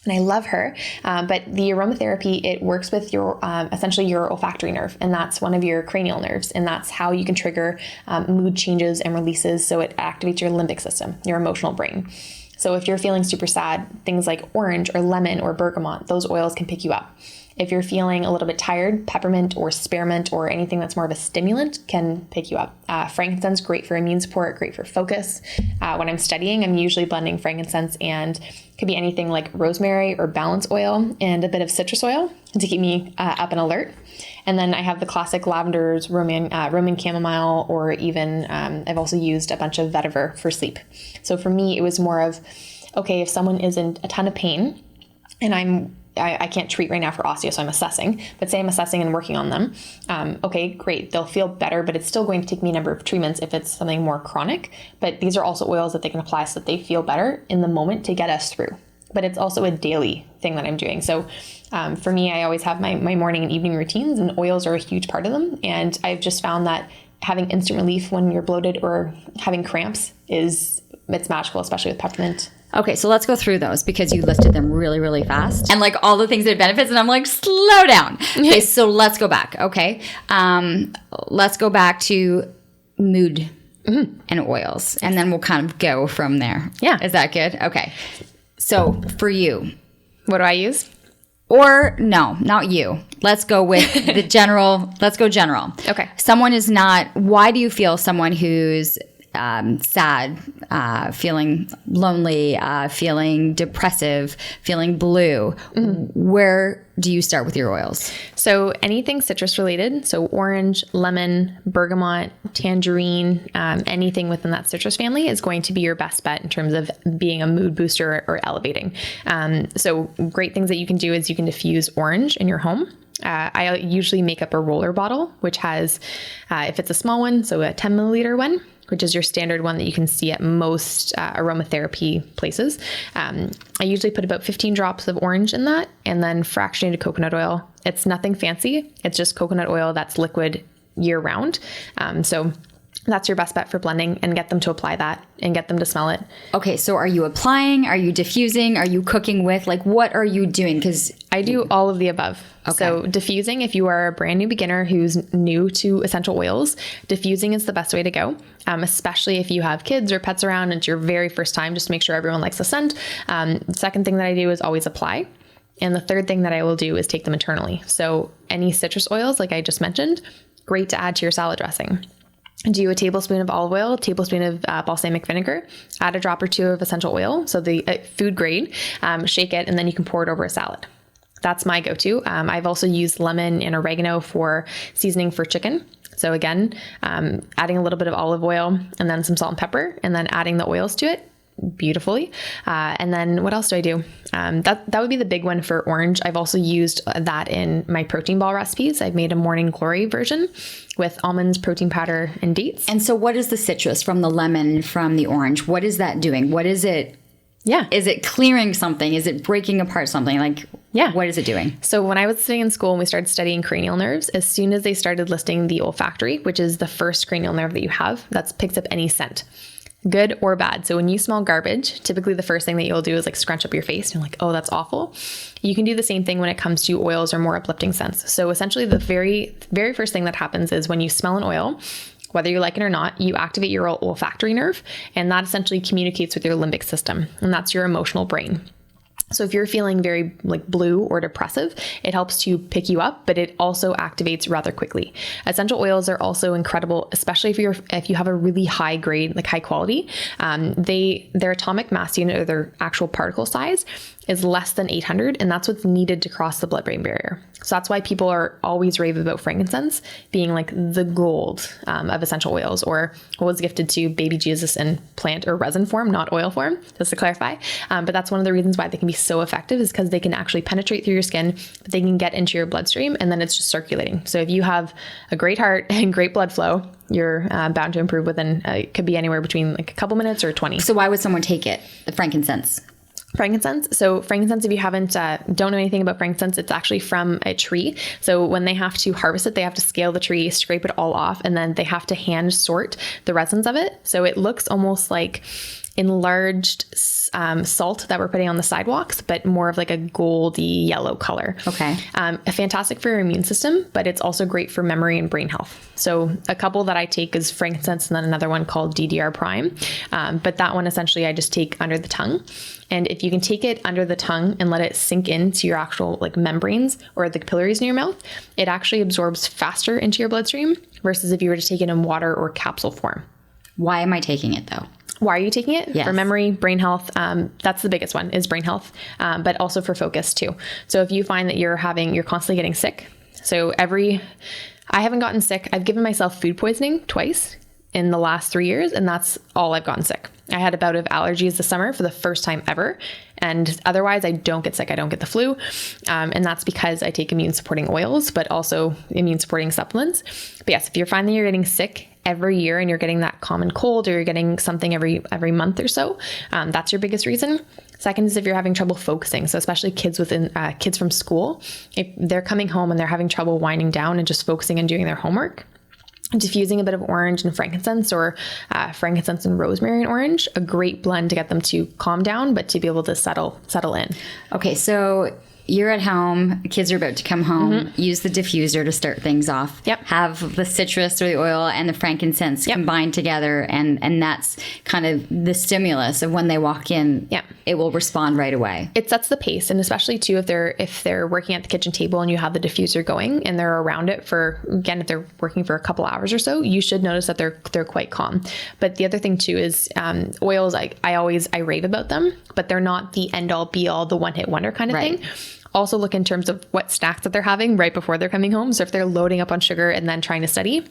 And I love her. But the aromatherapy, it works with your, essentially your olfactory nerve. And that's one of your cranial nerves. And that's how you can trigger mood changes and releases. So it activates your limbic system, your emotional brain. So if you're feeling super sad, things like orange or lemon or bergamot, those oils can pick you up. If you're feeling a little bit tired, peppermint or spearmint or anything that's more of a stimulant can pick you up. Frankincense, great for immune support, great for focus. When I'm studying, I'm usually blending frankincense and could be anything like rosemary or balance oil and a bit of citrus oil to keep me up and alert. And then I have the classic lavenders, Roman chamomile, or even I've also used a bunch of vetiver for sleep. So for me, it was more of, okay, if someone is in a ton of pain and I can't treat right now for ostia, so I'm assessing, but say I'm assessing and working on them. Okay, great. They'll feel better, but it's still going to take me a number of treatments if it's something more chronic. But these are also oils that they can apply so that they feel better in the moment to get us through. But it's also a daily thing that I'm doing. So for me, I always have my morning and evening routines, and oils are a huge part of them. And I've just found that having instant relief when you're bloated or having cramps it's magical, especially with peppermint. Okay, so let's go through those because you listed them really, really fast and like all the things that benefits, and I'm like, slow down. Okay, so let's go back. Okay, let's go back to mood and oils, and then we'll kind of go from there. Yeah, is that good? Okay, so for you, what do I use? Or no, not you. Let's go with the general. Let's go general. Okay. Someone is not. Why do you feel someone who's sad, feeling lonely, feeling depressive, feeling blue? Where do you start with your oils? So anything citrus related, so orange, lemon, bergamot, tangerine, anything within that citrus family is going to be your best bet in terms of being a mood booster or elevating. So great things that you can do is you can diffuse orange in your home. I usually make up a roller bottle, which has, if it's a small one, so a 10 milliliter one, which is your standard one that you can see at most aromatherapy places. I usually put about 15 drops of orange in that and then fractionated coconut oil. It's nothing fancy. It's just coconut oil that's liquid year round. So that's your best bet for blending, and get them to apply that and get them to smell it. Okay, so are you applying? Are you diffusing? Are you cooking with? Like, what are you doing? Because I do all of the above. Okay. So diffusing, if you are a brand new beginner who's new to essential oils, diffusing is the best way to go, especially if you have kids or pets around and it's your very first time, just to make sure everyone likes the scent. Second thing that I do is always apply. And the third thing that I will do is take them internally. So any citrus oils, like I just mentioned, great to add to your salad dressing. Do a tablespoon of olive oil, a tablespoon of balsamic vinegar, add a drop or two of essential oil, so the food grade, shake it, and then you can pour it over a salad. That's my go-to. I've also used lemon and oregano for seasoning for chicken. So again, adding a little bit of olive oil and then some salt and pepper, and then adding the oils to it beautifully. And then what else do I do? That would be the big one for orange. I've also used that in my protein ball recipes. I've made a morning glory version with almonds, protein powder, and dates. And so what is the citrus from the lemon, from the orange? What is that doing? What is it? Yeah. Is it clearing something? Is it breaking apart something? Like, yeah. What is it doing? So when I was sitting in school and we started studying cranial nerves, as soon as they started listing the olfactory, which is the first cranial nerve that you have, that picks up any scent, good or bad. So when you smell garbage, typically the first thing that you'll do is like scrunch up your face. You're like, oh, that's awful. You can do the same thing when it comes to oils or more uplifting scents. So essentially the very, very first thing that happens is when you smell an oil, whether you like it or not, you activate your olfactory nerve, and that essentially communicates with your limbic system, and that's your emotional brain. So if you're feeling very like blue or depressive, it helps to pick you up, but it also activates rather quickly. Essential oils are also incredible, especially if you have a really high grade, like high quality. Their atomic mass unit, or their actual particle size, is less than 800, and that's what's needed to cross the blood-brain barrier. So that's why people are always rave about frankincense being like the gold of essential oils, or what was gifted to baby Jesus in plant or resin form, not oil form, just to clarify. But that's one of the reasons why they can be so effective, is because they can actually penetrate through your skin, but they can get into your bloodstream, and then it's just circulating. So if you have a great heart and great blood flow, you're bound to improve within, it could be anywhere between like a couple minutes or 20. So why would someone take it, the frankincense? Frankincense. So frankincense, if you don't know anything about frankincense, it's actually from a tree. So when they have to harvest it, they have to scale the tree, scrape it all off, and then they have to hand sort the resins of it. So it looks almost like enlarged salt that we're putting on the sidewalks, but more of like a goldy yellow color. Okay. Fantastic for your immune system, but it's also great for memory and brain health. So a couple that I take is frankincense and then another one called DDR Prime. But that one essentially I just take under the tongue. And if you can take it under the tongue and let it sink into your actual like membranes or the capillaries in your mouth, it actually absorbs faster into your bloodstream versus if you were to take it in water or capsule form. Why am I taking it though? Why are you taking it? Yes. For memory, brain health. That's the biggest one is brain health, but also for focus too. So if you find that you're constantly getting sick. So I haven't gotten sick. I've given myself food poisoning twice in the last 3 years, and that's all I've gotten sick. I had a bout of allergies this summer for the first time ever. And otherwise I don't get sick. I don't get the flu. And that's because I take immune supporting oils, but also immune supporting supplements. But yes, if you're finding you're getting sick every year and you're getting that common cold or you're getting something every month or so, that's your biggest reason. Second is if you're having trouble focusing. So especially kids from school, if they're coming home and they're having trouble winding down and just focusing and doing their homework, diffusing a bit of orange and frankincense or frankincense and rosemary and orange, a great blend to get them to calm down, but to be able to settle in. Okay, so you're at home, kids are about to come home, use the diffuser to start things off. Yep. Have the citrus or the oil and the frankincense combined together, and that's kind of the stimulus of when they walk in. Yep. It will respond right away. It sets the pace, and especially too if they're working at the kitchen table and you have the diffuser going and they're around it for, again, if they're working for a couple hours or so, you should notice that they're quite calm. But the other thing too is oils. I rave about them, but they're not the end all be all, the one hit wonder kind of thing. Also look in terms of what snacks that they're having right before they're coming home. So if they're loading up on sugar and then trying to study,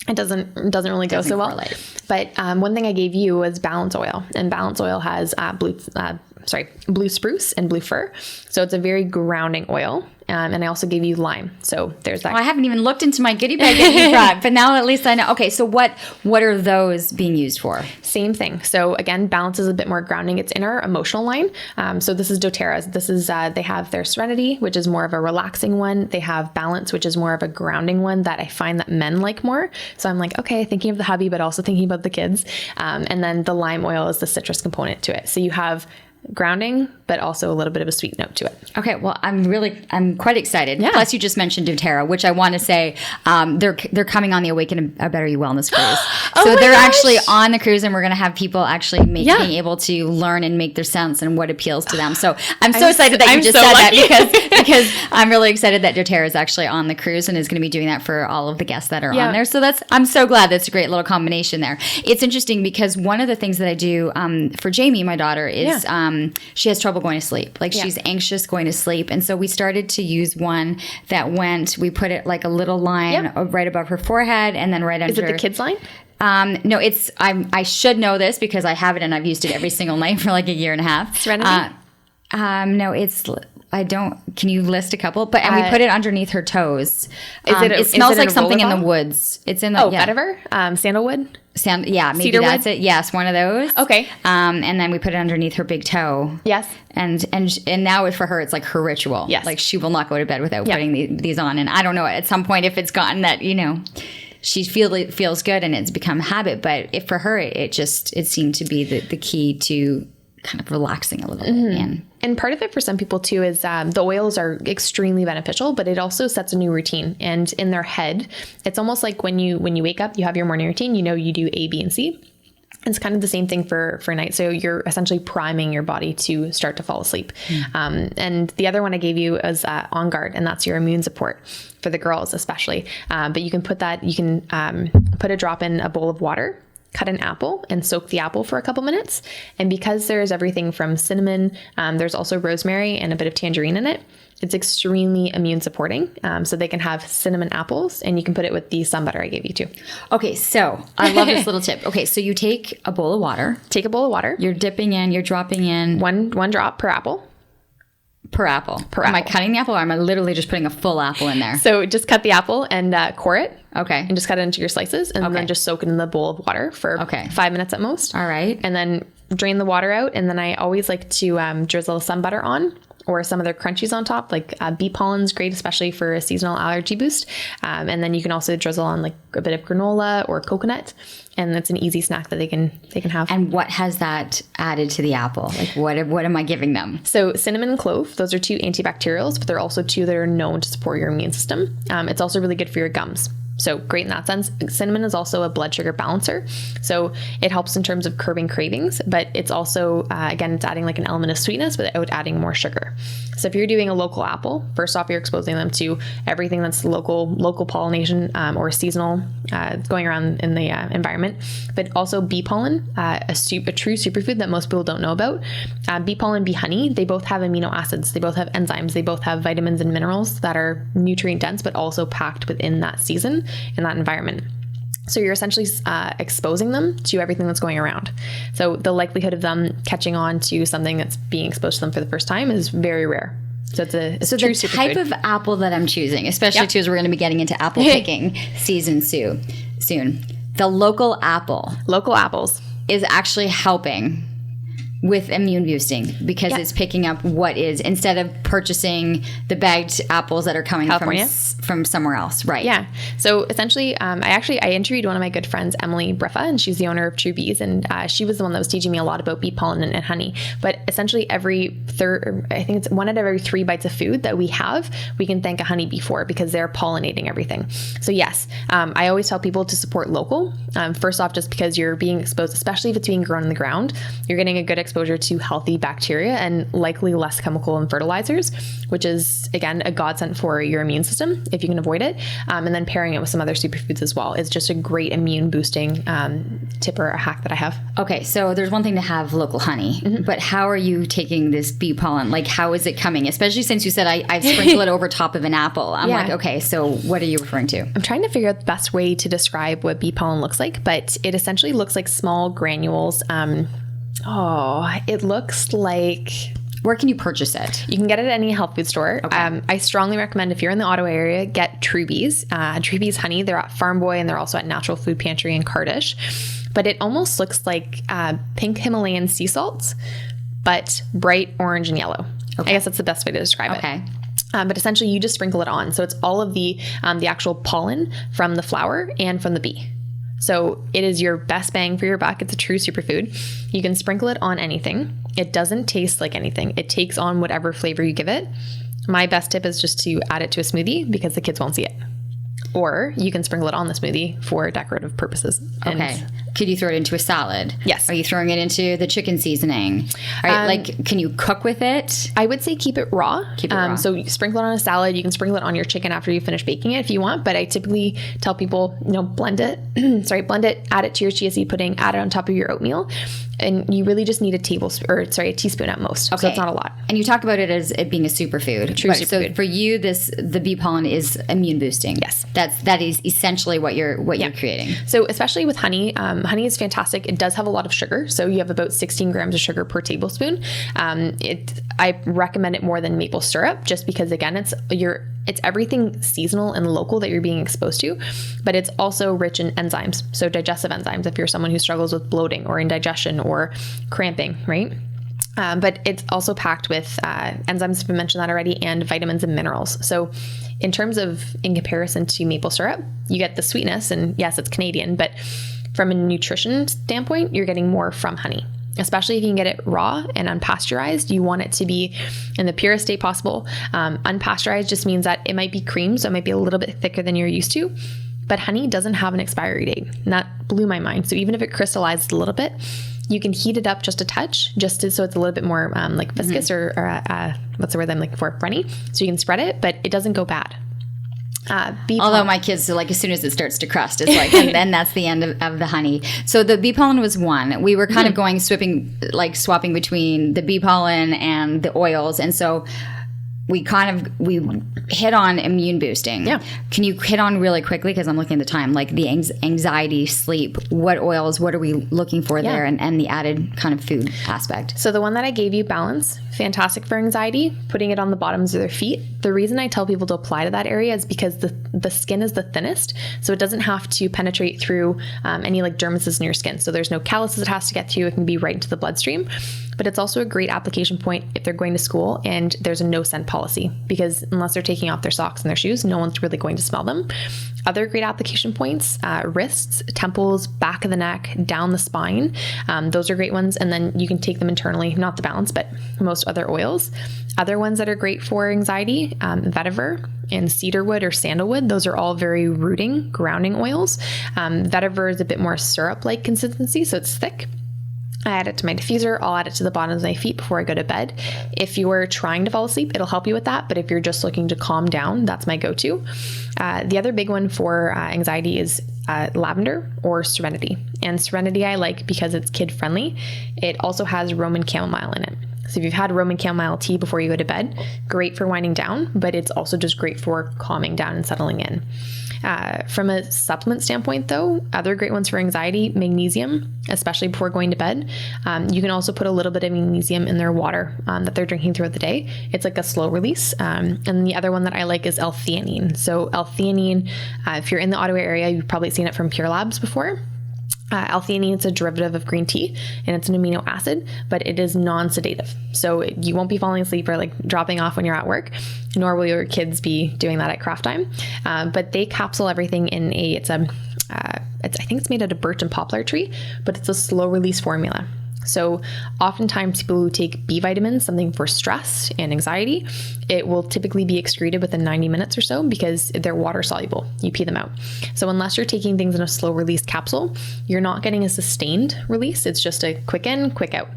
it doesn't really go so well. But one thing I gave you was balance oil, and balance oil has blue spruce and blue fir. So it's a very grounding oil. And I also gave you lime. So there's that. Oh, I haven't even looked into my goodie bag that you brought, but now at least I know. Okay, so what are those being used for? Same thing. So again, balance is a bit more grounding. It's in our emotional line. So this is doTERRA. This is they have their Serenity, which is more of a relaxing one. They have Balance, which is more of a grounding one that I find that men like more. So I'm like, okay, thinking of the hubby, but also thinking about the kids. And then the lime oil is the citrus component to it. So you have grounding, but also a little bit of a sweet note to it. Okay, well, I'm quite excited. Yeah. Plus, you just mentioned doTERRA, which I want to say they're coming on the Awaken a Better You Wellness cruise. So they're actually on the cruise, and we're going to have people actually being able to learn and make their sense and what appeals to them. So I'm so excited that you just said that because I'm really excited that doTERRA is actually on the cruise and is going to be doing that for all of the guests that are on there. So I'm so glad that's a great little combination there. It's interesting because one of the things that I do for Jamie, my daughter, is she has trouble going to sleep. Like she's anxious going to sleep. And so we started to use one that we put it like a little line right above her forehead and then right under. Is it the kids line? No, I should know this because I have it and I've used it every single night for like a year and a half. Serenity? No, can you list a couple? But we put it underneath her toes. It smells like something in the woods. It's in the vetiver, sandalwood. Maybe cedarwood? That's it. Yes, one of those. Okay. And then we put it underneath her big toe. Yes. And now for her, it's like her ritual. Yes. Like she will not go to bed without putting these on. And I don't know at some point if it's gotten that she feels good and it's become habit. But for her, it seemed to be the key to kind of relaxing a little bit. And part of it for some people too is the oils are extremely beneficial, but it also sets a new routine. And in their head, it's almost like when you wake up, you have your morning routine, you do A, B, and C. It's kind of the same thing for night. So you're essentially priming your body to start to fall asleep. And the other one I gave you is On Guard, and that's your immune support for the girls especially. But you can put a drop in a bowl of water, cut an apple and soak the apple for a couple minutes. And because there's everything from cinnamon, there's also rosemary and a bit of tangerine in it. It's extremely immune supporting. So they can have cinnamon apples, and you can put it with the sun butter I gave you too. Okay, so I love this little tip. Okay, so you take a bowl of water. Take a bowl of water. You're dipping in, you're dropping in. One drop per apple. Per apple. Am I cutting the apple or am I literally just putting a full apple in there? So just cut the apple and core it. Okay. And just cut it into your slices and then just soak it in the bowl of water for 5 minutes at most. All right. And then drain the water out. And then I always like to drizzle some butter on or some of their crunchies on top, like bee pollen's great, especially for a seasonal allergy boost. And then you can also drizzle on like a bit of granola or coconut, and that's an easy snack that they can have. And what has that added to the apple? Like what am I giving them? So cinnamon and clove, those are 2 antibacterials, but they're also 2 that are known to support your immune system. It's also really good for your gums. So great in that sense. Cinnamon is also a blood sugar balancer. So it helps in terms of curbing cravings, but it's also, again, it's adding like an element of sweetness without adding more sugar. So if you're doing a local apple, first off, you're exposing them to everything that's local pollination or seasonal going around in the environment, but also bee pollen, a true superfood that most people don't know about. Bee pollen, bee honey, they both have amino acids. They both have enzymes. They both have vitamins and minerals that are nutrient dense, but also packed within that season in that environment. So you're essentially exposing them to everything that's going around. So the likelihood of them catching on to something that's being exposed to them for the first time is very rare. So it's a true the type of apple that I'm choosing, especially too, as we're going to be getting into apple picking season soon. The local apples is actually helping with immune boosting because it's picking up what is, instead of purchasing the bagged apples that are coming from somewhere else. Right. Yeah. So essentially, I interviewed one of my good friends, Emily Briffa, and she's the owner of True Bees. And she was the one that was teaching me a lot about bee pollen and honey. But essentially I think it's 1 out of every 3 bites of food that we have, we can thank a honeybee for because they're pollinating everything. So yes, I always tell people to support local. First off, just because you're being exposed, especially if it's being grown in the ground, you're getting a good exposure to healthy bacteria and likely less chemical and fertilizers, which is, again, a godsend for your immune system if you can avoid it. And then pairing it with some other superfoods as well is just a great immune boosting tip or a hack that I have. Okay, so there's one thing to have local honey, but how are you taking this bee pollen? Like, how is it coming? Especially since you said I've sprinkled it over top of an apple. I'm like, okay, so what are you referring to? I'm trying to figure out the best way to describe what bee pollen looks like, but it essentially looks like small granules. It looks like... Where can you purchase it? You can get it at any health food store. Okay. I strongly recommend, if you're in the Ottawa area, get True Bees. True Bees honey, they're at Farm Boy and they're also at Natural Food Pantry in Cardish. But it almost looks like pink Himalayan sea salts, but bright orange and yellow. Okay. I guess that's the best way to describe it. Okay. But essentially you just sprinkle it on. So it's all of the actual pollen from the flower and from the bee. So it is your best bang for your buck. It's a true superfood. You can sprinkle it on anything. It doesn't taste like anything. It takes on whatever flavor you give it. My best tip is just to add it to a smoothie because the kids won't see it. Or you can sprinkle it on the smoothie for decorative purposes. Okay. Could you throw it into a salad? Yes. Are you throwing it into the chicken seasoning? Can you cook with it? I would say keep it raw. Keep it raw. So you sprinkle it on a salad. You can sprinkle it on your chicken after you finish baking it if you want. But I typically tell people, blend it. Blend it. Add it to your chia seed pudding. Add it on top of your oatmeal. And you really just need a teaspoon at most. Okay. So it's not a lot. And you talk about it as it being a superfood. True superfood. So for you, the bee pollen is immune boosting. Yes. That is essentially what you're creating. So especially with honey, honey is fantastic. It does have a lot of sugar. So you have about 16 grams of sugar per tablespoon. I recommend it more than maple syrup just because, again, it's everything seasonal and local that you're being exposed to, but it's also rich in enzymes. So digestive enzymes, if you're someone who struggles with bloating or indigestion or cramping, right? But it's also packed with enzymes, if I mentioned that already, and vitamins and minerals. So in comparison to maple syrup, you get the sweetness, and yes, it's Canadian, but from a nutrition standpoint, you're getting more from honey. Especially if you can get it raw and unpasteurized, you want it to be in the purest state possible. Unpasteurized just means that it might be cream, so it might be a little bit thicker than you're used to. But honey doesn't have an expiry date, and that blew my mind. So even if it crystallizes a little bit, you can heat it up just a touch, so it's a little bit more like viscous or what's the word I'm looking for? Runny. So you can spread it, but it doesn't go bad. Although my kids are like, as soon as it starts to crust, it's like, and then that's the end of the honey. So the bee pollen was one. We were kind of swapping between the bee pollen and the oils. And so we hit on immune boosting. Yeah. Can you hit on really quickly, because I'm looking at the time, like the anxiety, sleep, what oils, what are we looking for there, and the added kind of food aspect? So the one that I gave you, Balance, fantastic for anxiety, putting it on the bottoms of their feet. The reason I tell people to apply to that area is because the skin is the thinnest, so it doesn't have to penetrate through any like dermis in your skin. So there's no calluses it has to get through. It can be right into the bloodstream. but it's also a great application point if they're going to school and there's a no scent policy, because unless they're taking off their socks and their shoes, no one's really going to smell them. Other great application points, wrists, temples, back of the neck, down the spine. Those are great ones. And then you can take them internally, not the balance, but most other oils. Other ones that are great for anxiety, vetiver and cedarwood or sandalwood. Those are all very rooting, grounding oils. Vetiver is a bit more syrup-like consistency, so it's thick. I add it to my diffuser. I'll add it to the bottom of my feet before I go to bed. If you're trying to fall asleep, it'll help you with that. But if you're just looking to calm down, that's my go-to. The other big one for anxiety is lavender or serenity. And serenity I like because it's kid-friendly. It also has Roman chamomile in it. So if you've had Roman chamomile tea before you go to bed, great for winding down, but it's also just great for calming down and settling in. From a supplement standpoint, though, other great ones for anxiety, magnesium, especially before going to bed. You can also put a little bit of magnesium in their water that they're drinking throughout the day. It's like a slow release. And the other one that I like is L-theanine. So L-theanine, if you're in the Ottawa area, you've probably seen it from Pure Labs before. L-theanine is a derivative of green tea, and it's an amino acid, but it is non-sedative. So you won't be falling asleep or like dropping off when you're at work, nor will your kids be doing that at craft time. But they capsule everything in I think it's made out of birch and poplar tree, but it's a slow release formula. So oftentimes people who take B vitamins, something for stress and anxiety, it will typically be excreted within 90 minutes or so because they're water soluble. You pee them out. So unless you're taking things in a slow release capsule, you're not getting a sustained release. It's just a quick in, quick out.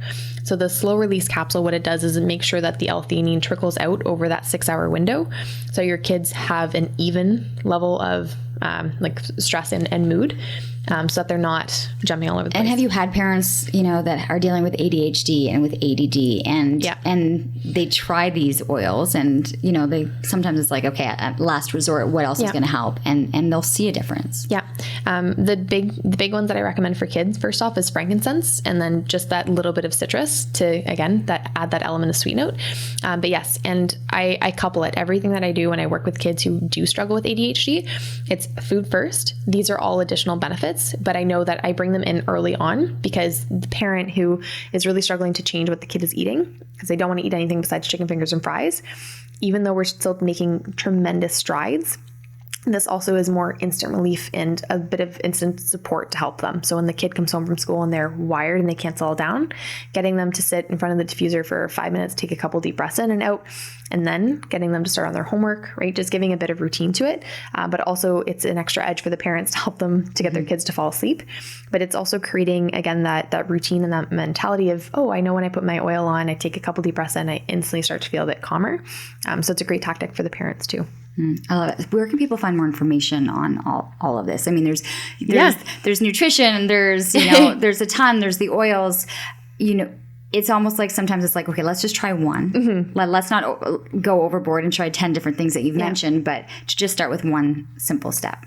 So the slow release capsule, what it does is it makes sure that the L-theanine trickles out over that 6-hour window. So your kids have an even level of like stress and mood. So that they're not jumping all over the place. And have you had parents, that are dealing with ADHD and with ADD and they try these oils and, they sometimes it's like, okay, at last resort, what else is going to help? And they'll see a difference. Yeah. The big ones that I recommend for kids, first off, is frankincense, and then just that little bit of citrus to, again, add that element of sweet note. But yes, and I couple it. Everything that I do when I work with kids who do struggle with ADHD, it's food first. These are all additional benefits. But I know that I bring them in early on because the parent who is really struggling to change what the kid is eating, because they don't want to eat anything besides chicken fingers and fries, even though we're still making tremendous strides, this also is more instant relief and a bit of instant support to help them. So when the kid comes home from school and they're wired and they can't settle down, getting them to sit in front of the diffuser for 5 minutes, take a couple deep breaths in and out, and then getting them to start on their homework, right? Just giving a bit of routine to it. But also it's an extra edge for the parents to help them to get their kids to fall asleep. But it's also creating, again, that routine and that mentality of, oh, I know when I put my oil on, I take a couple deep breaths in, I instantly start to feel a bit calmer. So it's a great tactic for the parents too. I love it. Where can people find more information on all of this? I mean, there's nutrition, there's there's a ton, there's the oils, it's almost like sometimes it's like, okay, let's just try one. Mm-hmm. Let's not go overboard and try 10 different things that you've mentioned, but to just start with one simple step.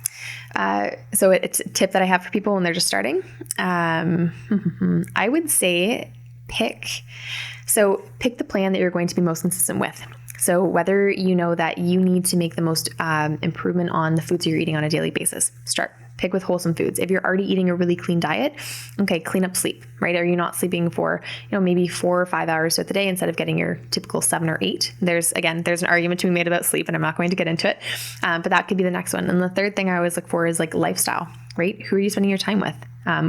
So it's a tip that I have for people when they're just starting. I would say pick the plan that you're going to be most consistent with. So whether you know that you need to make the most improvement on the foods you're eating on a daily basis, pick with wholesome foods. If you're already eating a really clean diet, okay, clean up sleep, right? Are you not sleeping for, maybe 4 or 5 hours throughout the day instead of getting your typical 7 or 8? There's an argument to be made about sleep, and I'm not going to get into it, but that could be the next one. And the third thing I always look for is like lifestyle, right? Who are you spending your time with?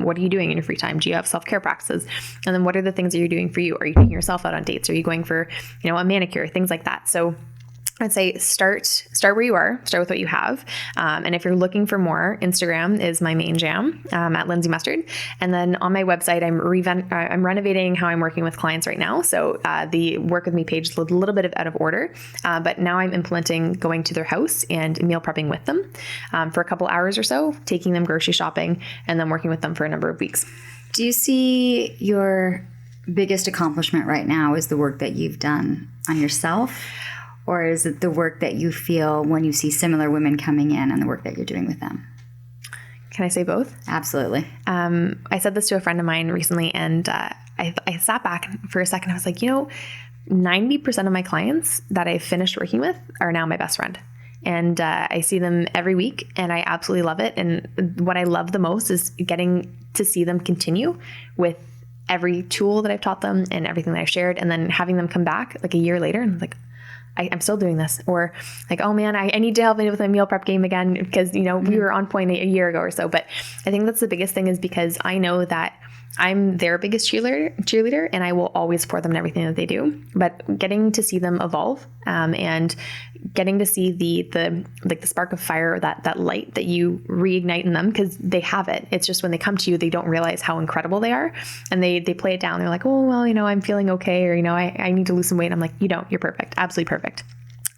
What are you doing in your free time? Do you have self-care practices? And then what are the things that you're doing for you? Are you taking yourself out on dates? Are you going for, a manicure? Things like that. So I'd say start where you are, start with what you have. And if you're looking for more, Instagram is my main jam, at Lindsay Mustard. And then on my website, I'm renovating how I'm working with clients right now. So the work with me page is a little bit out of order, but now I'm implementing going to their house and meal prepping with them for a couple hours or so, taking them grocery shopping, and then working with them for a number of weeks. Do you see your biggest accomplishment right now is the work that you've done on yourself? Or is it the work that you feel when you see similar women coming in and the work that you're doing with them? Can I say both? Absolutely. I said this to a friend of mine recently, and I sat back for a second. I was like, 90% of my clients that I've finished working with are now my best friend. And I see them every week, and I absolutely love it. And what I love the most is getting to see them continue with every tool that I've taught them and everything that I've shared, and then having them come back like a year later and like, I'm still doing this. Or like, oh man, I need to help me with my meal prep game again because, we were on point a year ago or so. But I think that's the biggest thing, is because I know that I'm their biggest cheerleader, and I will always support them in everything that they do. But getting to see them evolve, and getting to see the spark of fire, or that light that you reignite in them, because they have it. It's just when they come to you, they don't realize how incredible they are, and they play it down. They're like, oh well, I'm feeling okay, or I need to lose some weight. I'm like, you don't. You're perfect, absolutely perfect.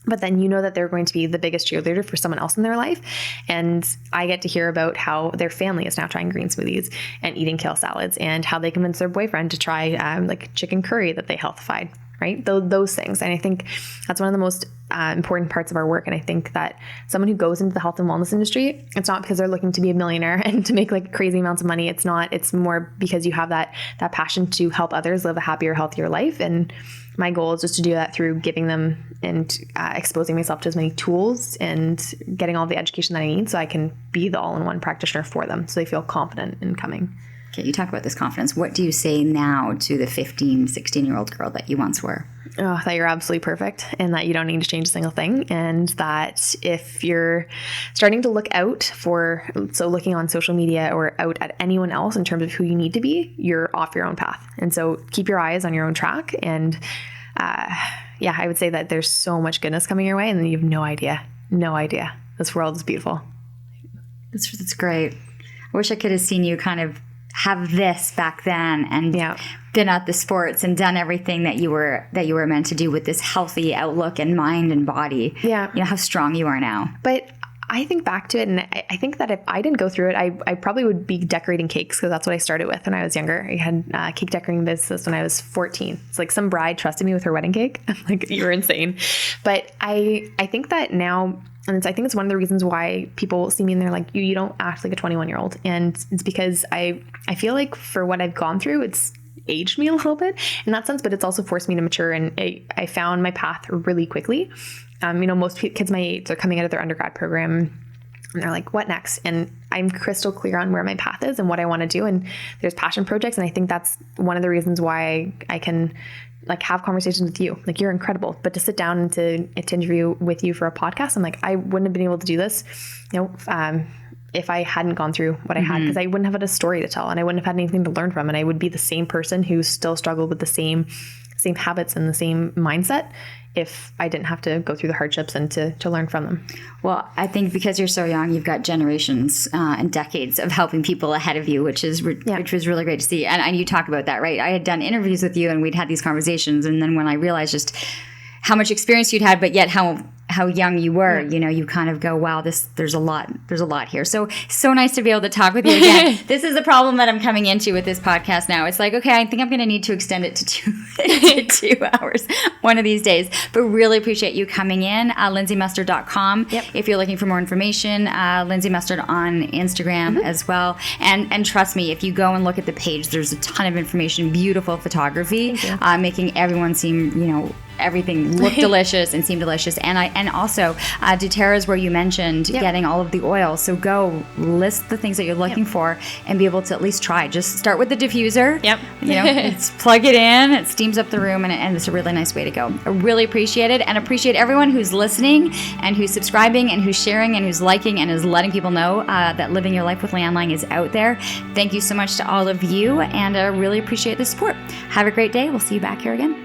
But then you know that they're going to be the biggest cheerleader for someone else in their life. And I get to hear about how their family is now trying green smoothies and eating kale salads, and how they convince their boyfriend to try like chicken curry that they healthified, right? Those things. And I think that's one of the most important parts of our work. And I think that someone who goes into the health and wellness industry, it's not because they're looking to be a millionaire and to make like crazy amounts of money. It's not. It's more because you have that passion to help others live a happier, healthier life. And my goal is just to do that through giving them and exposing myself to as many tools and getting all the education that I need, so I can be the all-in-one practitioner for them, so they feel confident in coming. Okay, you talk about this confidence. What do you say now to the 15, 16-year-old girl that you once were? Oh, that you're absolutely perfect, and that you don't need to change a single thing. And that if you're starting to look out looking on social media or out at anyone else in terms of who you need to be, you're off your own path. And so keep your eyes on your own track. And I would say that there's so much goodness coming your way, and you have no idea. This world is beautiful. That's great. I wish I could have seen you kind of have this back then, and been at the sports and done everything that you were meant to do with this healthy outlook and mind and body. Yeah. How strong you are now. But I think back to it, and I think that if I didn't go through it, I probably would be decorating cakes, because that's what I started with when I was younger. I had a cake decorating business when I was 14. It's like some bride trusted me with her wedding cake. I'm like, you're insane. But I think that now, and I think it's one of the reasons why people see me and they're like, you don't act like a 21-year-old. And it's because I feel like for what I've gone through, it's aged me a little bit in that sense, but it's also forced me to mature. And I found my path really quickly. Most kids my age are coming out of their undergrad program and they're like, what next? And I'm crystal clear on where my path is and what I want to do. And there's passion projects. And I think that's one of the reasons why I can like have conversations with you. Like, you're incredible. But to sit down and to interview with you for a podcast, I'm like, I wouldn't have been able to do this, if I hadn't gone through what I had, because I wouldn't have had a story to tell, and I wouldn't have had anything to learn from. And I would be the same person who still struggled with the same habits and the same mindset if I didn't have to go through the hardships and to learn from them. Well, I think because you're so young, you've got generations and decades of helping people ahead of you, which was really great to see. And you talk about that, right? I had done interviews with you and we'd had these conversations. And then when I realized just how much experience you'd had, but yet how young you were, you kind of go, wow, there's a lot here. So nice to be able to talk with you again. This is the problem that I'm coming into with this podcast now. It's like, okay, I think I'm going to need to extend it to 2 hours one of these days, but really appreciate you coming in. LindsaysMustard.com. Yep. If you're looking for more information, Lindsay Mustard on Instagram as well. And trust me, if you go and look at the page, there's a ton of information, beautiful photography, making everyone seem, everything look delicious and seem delicious. And also doTERRA is where you mentioned getting all of the oil. So go list the things that you're looking for and be able to at least try. Just start with the diffuser. Yep. It's plug it in, it steams up the room, and it's a really nice way to go. I really appreciate it, and appreciate everyone who's listening and who's subscribing and who's sharing and who's liking and is letting people know that Living Your Life with Lianne Laing is out there. Thank you so much to all of you, and I really appreciate the support. Have a great day. We'll see you back here again.